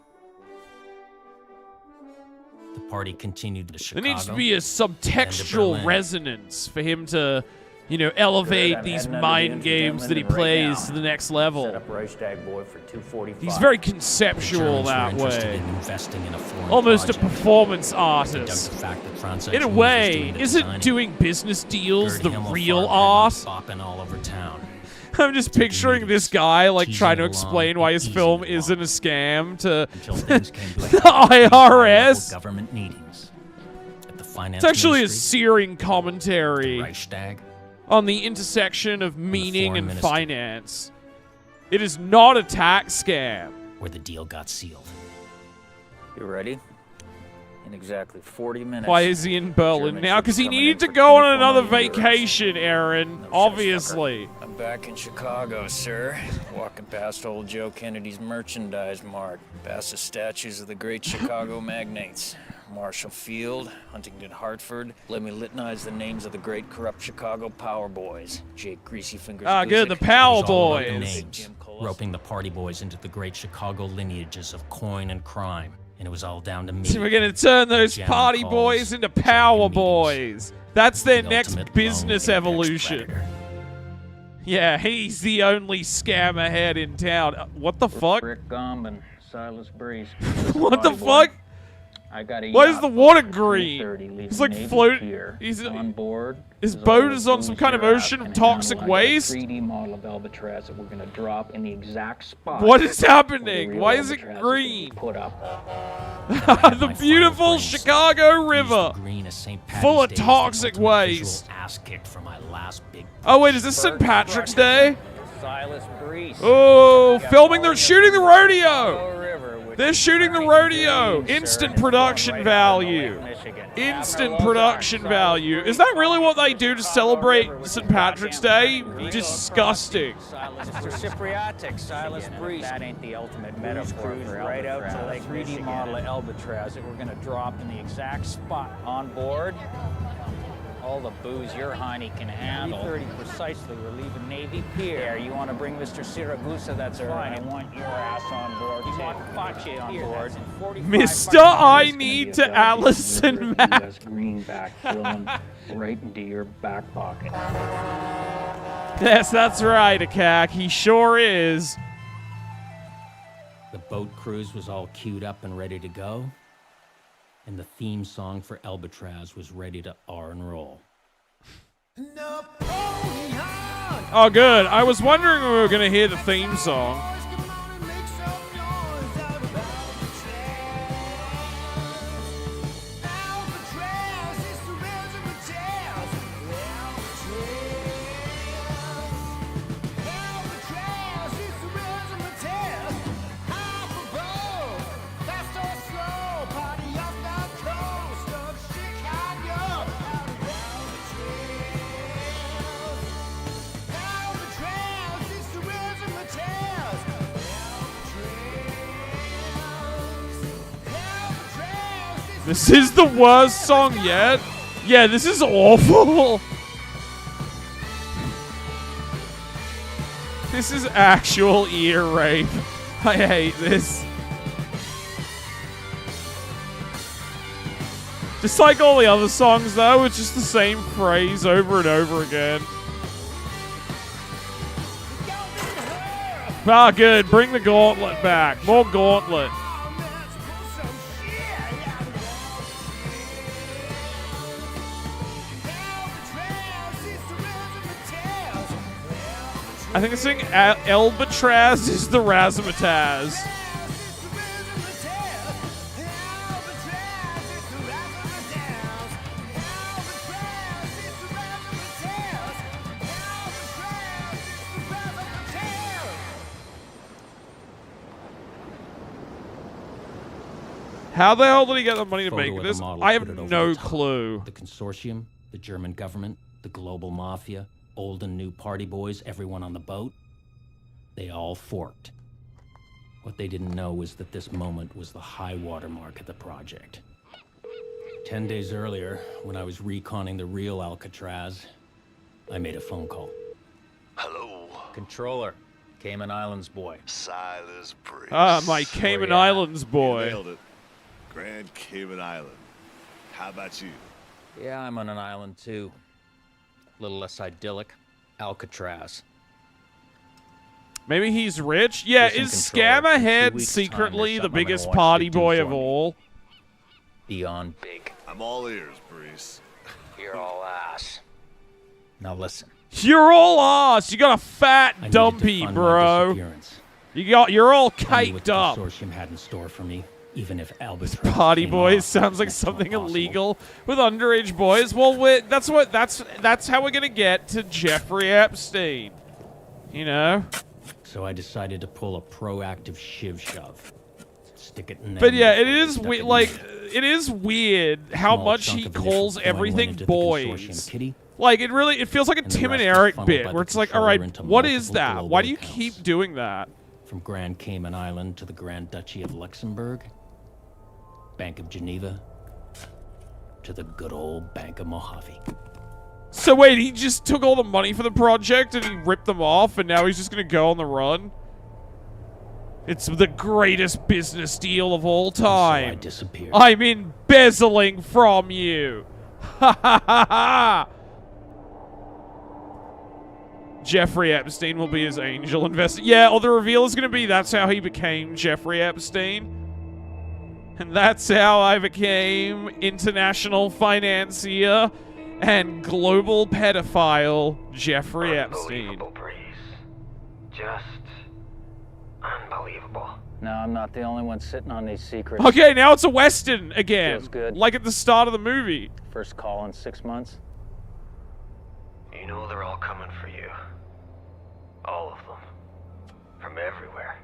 The party continued to Chicago. There needs to be a then to subtextual Berlin. resonance for him to, you know, elevate I'm these heading under the mind engine, games that he gentlemen, right plays now. to the next level. Set up Reichstag boy for 245. He's very The conceptual Germans were that interested way. in investing in a foreign Almost a project. performance They dug artist. the fact that Franz In a Eichmann was way, doing the isn't designing. doing business deals Gerd the Himmelfarb real had art? them bopping all over town. I'm just picturing this guy like teasing trying to along, explain why his easing film along. isn't a scam to Until things came to the high-level IRS. government meetings. At the finance It's actually a ministry, searing commentary Reichstag, on the intersection of meaning foreign and ministry. finance. It is not a tax scam. where the deal got sealed. You ready? In exactly 40 minutes. Why is he in Berlin Germans now? should be Because he coming needed in to for go on 24 another million euros. vacation, Aaron. Obviously. I'm back in Chicago, sir. Walking past old Joe Kennedy's merchandise mart, past the statues of the great Chicago magnates. Marshall Field, Huntington Hartford. Let me litanize the names of the great corrupt Chicago power boys. Jake Greasy Fingers Ah, good, the Guzik, Power It was all about the Boys. names, roping the party boys into the great Chicago lineages of coin and crime. And it was all down to me. So we're gonna turn those Jamming party calls, boys into power boys. That's their The next ultimate business lone apex evolution. predator. Yeah, he's the only scammerhead in town. What the fuck? Rick Gombin, Silas Breeze. What the Party boy. fuck? I got a Why is yacht the booked water for green? 3:30, leaving He's like Navy floating. Pier. He's on board. his is boat all is the on some booze kind of your ocean ass of can handle. toxic I got a waste. 3D model of Alcatraz that we're gonna drop in the exact spot. What is where the happening? real Why is it Alcatraz green? gonna be Put up. The beautiful Chicago River, Green as St. full of Patty's Day is the toxic ultimate waste. visual ass kicked for my last big. Oh wait, is this St. Patrick's Day? Silas Breeze. Oh, filming, they're shooting the rodeo. River, which They're is shooting the burning rodeo. green, sir, Instant and it's production right out of value. Lake Michigan. Instant production value. Is that really what they do to celebrate St. Patrick's Day? Disgusting. Mr. Cypriatic, Silas Breeze. That ain't the ultimate metaphor for right out to Lake 3D model of Alcatraz that we're going to drop in the exact spot on board. All the booze your Heine can handle. 3:30 precisely, we're leaving Navy Pier. You want to bring Mr. Siragusa, that's fine. I want your ass on board. You want Facci on board. Mr. I need to Allison Mack. US greenback flowing right into your back pocket. Yes, that's right, Akak. He sure is. The boat cruise was all queued up and ready to go, and the theme song for Alcatraz was ready to R and roll. Oh, good. I was wondering when we were going to hear the theme song. This is the worst song yet. Yeah, this is awful. This is actual ear rape. I hate this. Just like all the other songs, though, it's just the same phrase over and over again. Ah, good. Bring the gauntlet back. More gauntlet. I think it's saying Albatraz is the razzmatazz. How the hell did he get the money to make this? I have no clue. The consortium, the German government, the global mafia, old and new party boys, everyone on the boat, they all forked. What they didn't know was that this moment was the high watermark of the project. 10 days earlier, when I was reconning the real Alcatraz, I made a phone call. Hello. Controller, Cayman Islands boy. Silas Priest. Ah, my Cayman Islands boy. You nailed it. Grand Cayman Island. How about you? Yeah, I'm on an island too. A little less idyllic. Alcatraz. Maybe he's rich? Yeah, Listen, is Controller, in 2 Scammerhead weeks' secretly time, the there's something I'm biggest gonna want party you to do boy for of me. all? Beyond big. I'm all ears, Priest. You're all ass. Now listen. You're all ass. You got a fat I needed to dumpy, fund my bro. disappearance. You're all I knew what caked the up. consortium had in store for me, even if Albatraz Party came boys off, sounds like that's not something possible. illegal with underage boys. Well, that's how we're gonna get to Jeffrey Epstein. You know. So I decided to pull a proactive shiv shove. Stick it in there. But yeah, it before they is stuck weird. it in Like, me. it is weird how Small much chunk he of initial calls coin went everything into the boys. consortium kitty, Like, it feels like a and the Tim and rest was Eric funneled bit by where the it's like, all controller right, into what is multiple that? global Why do you accounts. keep doing that? From Grand Cayman Island to the Grand Duchy of Luxembourg, Bank of Geneva, to the good old Bank of Mojave. So wait, he just took all the money for the project and he ripped them off, and now he's just gonna go on the run? It's the greatest business deal of all time. I disappeared. I'm embezzling from you. Ha ha ha ha. Jeffrey Epstein will be his angel investor. Yeah, or the reveal is going to be that's how he became Jeffrey Epstein. And that's how I became international financier and global pedophile Jeffrey Epstein. Just unbelievable. No, I'm not the only one sitting on these secrets. Okay, now it's a Western again. Feels good. Like at the start of the movie. First call in 6 months. You know they're all coming for you. All of them. From everywhere.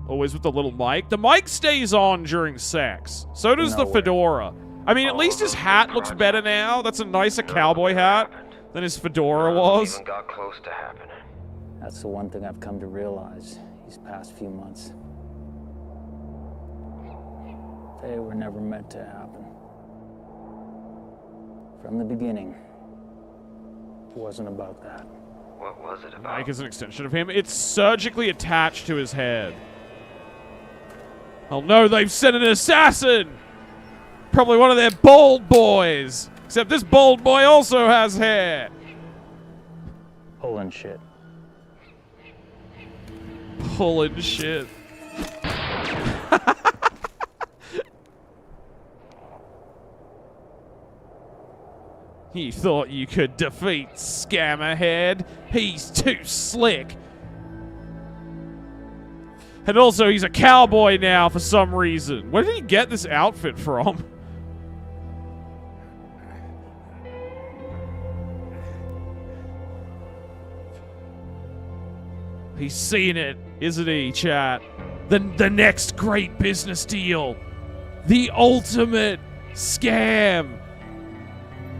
Always with the little mic. The mic stays on during sex. So does the Nowhere. fedora. I mean, at least his hat looks better now. That's a nicer cowboy hat than his fedora was. Even got close to happening. That's the one thing I've come to realize these past few months. They were never meant to happen. From the beginning, it wasn't about that. What was it about? Mike is an extension of him. It's surgically attached to his head. Oh no, they've sent an assassin! Probably one of their bald boys. Except this bald boy also has hair. Pulling shit. Pulling shit. You thought you could defeat Scammerhead? He's too slick. And also, he's a cowboy now for some reason. Where did he get this outfit from? He's seen it, isn't he, chat? The next great business deal. The ultimate scam.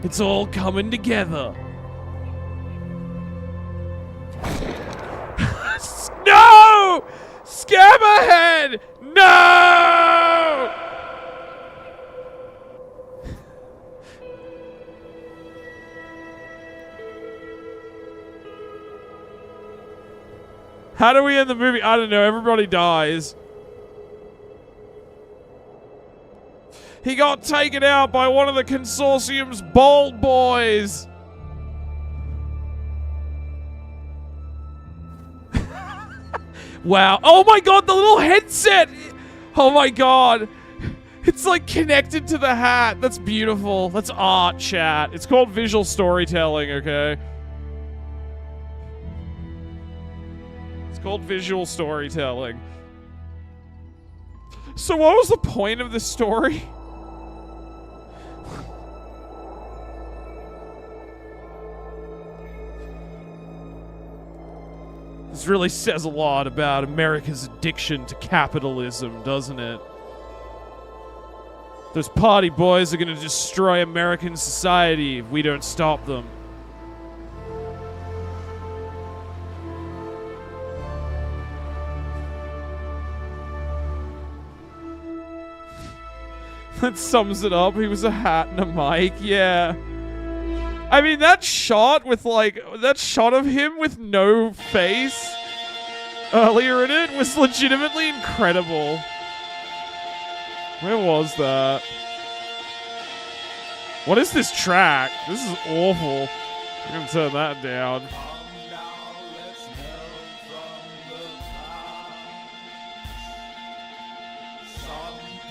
It's all coming together. No! Scammerhead! No! How do we end the movie? I don't know. Everybody dies. He got taken out by one of the consortium's bald boys. Wow. Oh my god, the little headset. Oh my god. It's like connected to the hat. That's beautiful. That's art, chat. It's called visual storytelling, okay? It's called visual storytelling. So what was the point of this story? This really says a lot about America's addiction to capitalism, doesn't it? Those party boys are gonna destroy American society if we don't stop them. That sums it up. He was a hat and a mic, yeah. I mean, that shot with, like, that shot of him with no face earlier in it was legitimately incredible. Where was that? What is this track? This is awful. I'm gonna turn that down.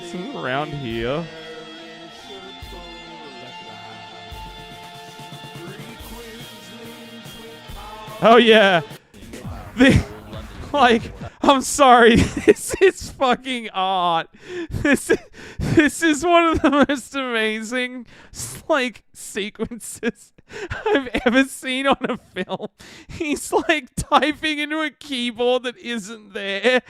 Something around here. Oh yeah. Like, I'm sorry, this is fucking art. This is one of the most amazing, like, sequences I've ever seen on a film. He's like typing into a keyboard that isn't there,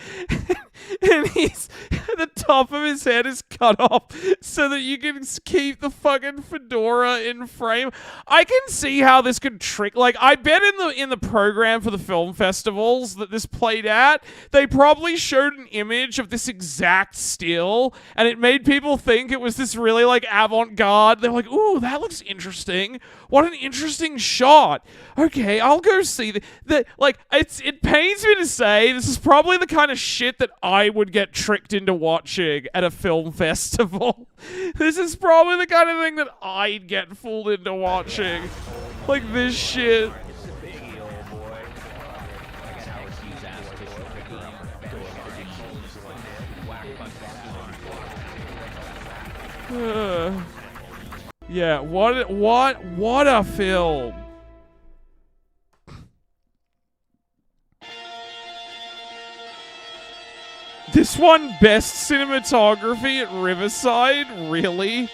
and he's the top of his head is cut off so that you can keep the fucking fedora in frame. I can see how this could trick. Like, I bet in the program for the film festivals that this played at, they probably showed an image of this exact still, and it made people think it was this really like avant-garde. They're like, "Ooh, that looks interesting. What an interesting shot. Okay, I'll go see that." Like, it pains me to say this is probably the kind of shit that I would get tricked into watching at a film festival. This is probably the kind of thing that I'd get fooled into watching. Like this shit. Yeah, what a film. This one best cinematography at Riverside? Really?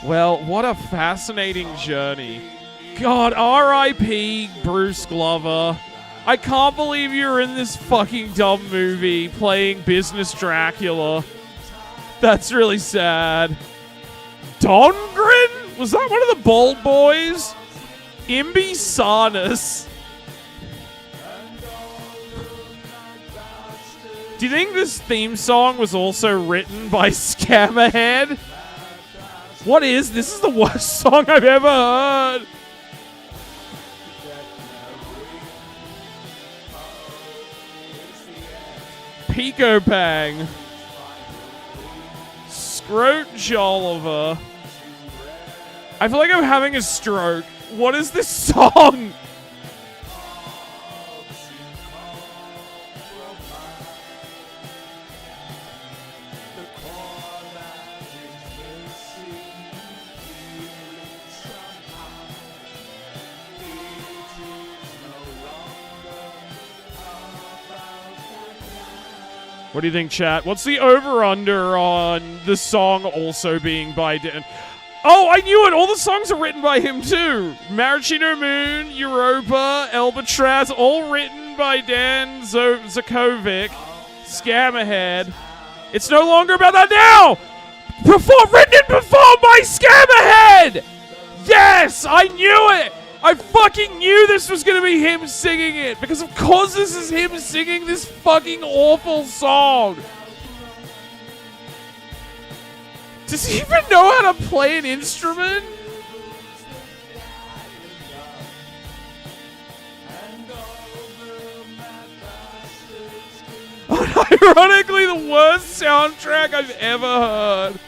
Well, what a fascinating journey. God, R.I.P. Bruce Glover. I can't believe you're in this fucking dumb movie playing Business Dracula. That's really sad. Dongren? Was that one of the bald boys? Imbi Sarnas. Do you think this theme song was also written by Scammerhead? What is? This is the worst song I've ever heard. Pico Pang. Scroat Jolliver. I feel like I'm having a stroke. What is this song? What do you think, chat? What's the over-under on the song also being by Dan? Oh, I knew it! All the songs are written by him, too! Maraschino Moon, Europa, Albatross, all written by Dan Zakovic. Scammerhead. It's no longer about that now! Written and performed by Scammerhead! Yes! I knew it! I fucking knew this was gonna be him singing it, because of course this is him singing this fucking awful song. Does he even know how to play an instrument? Unironically, the worst soundtrack I've ever heard.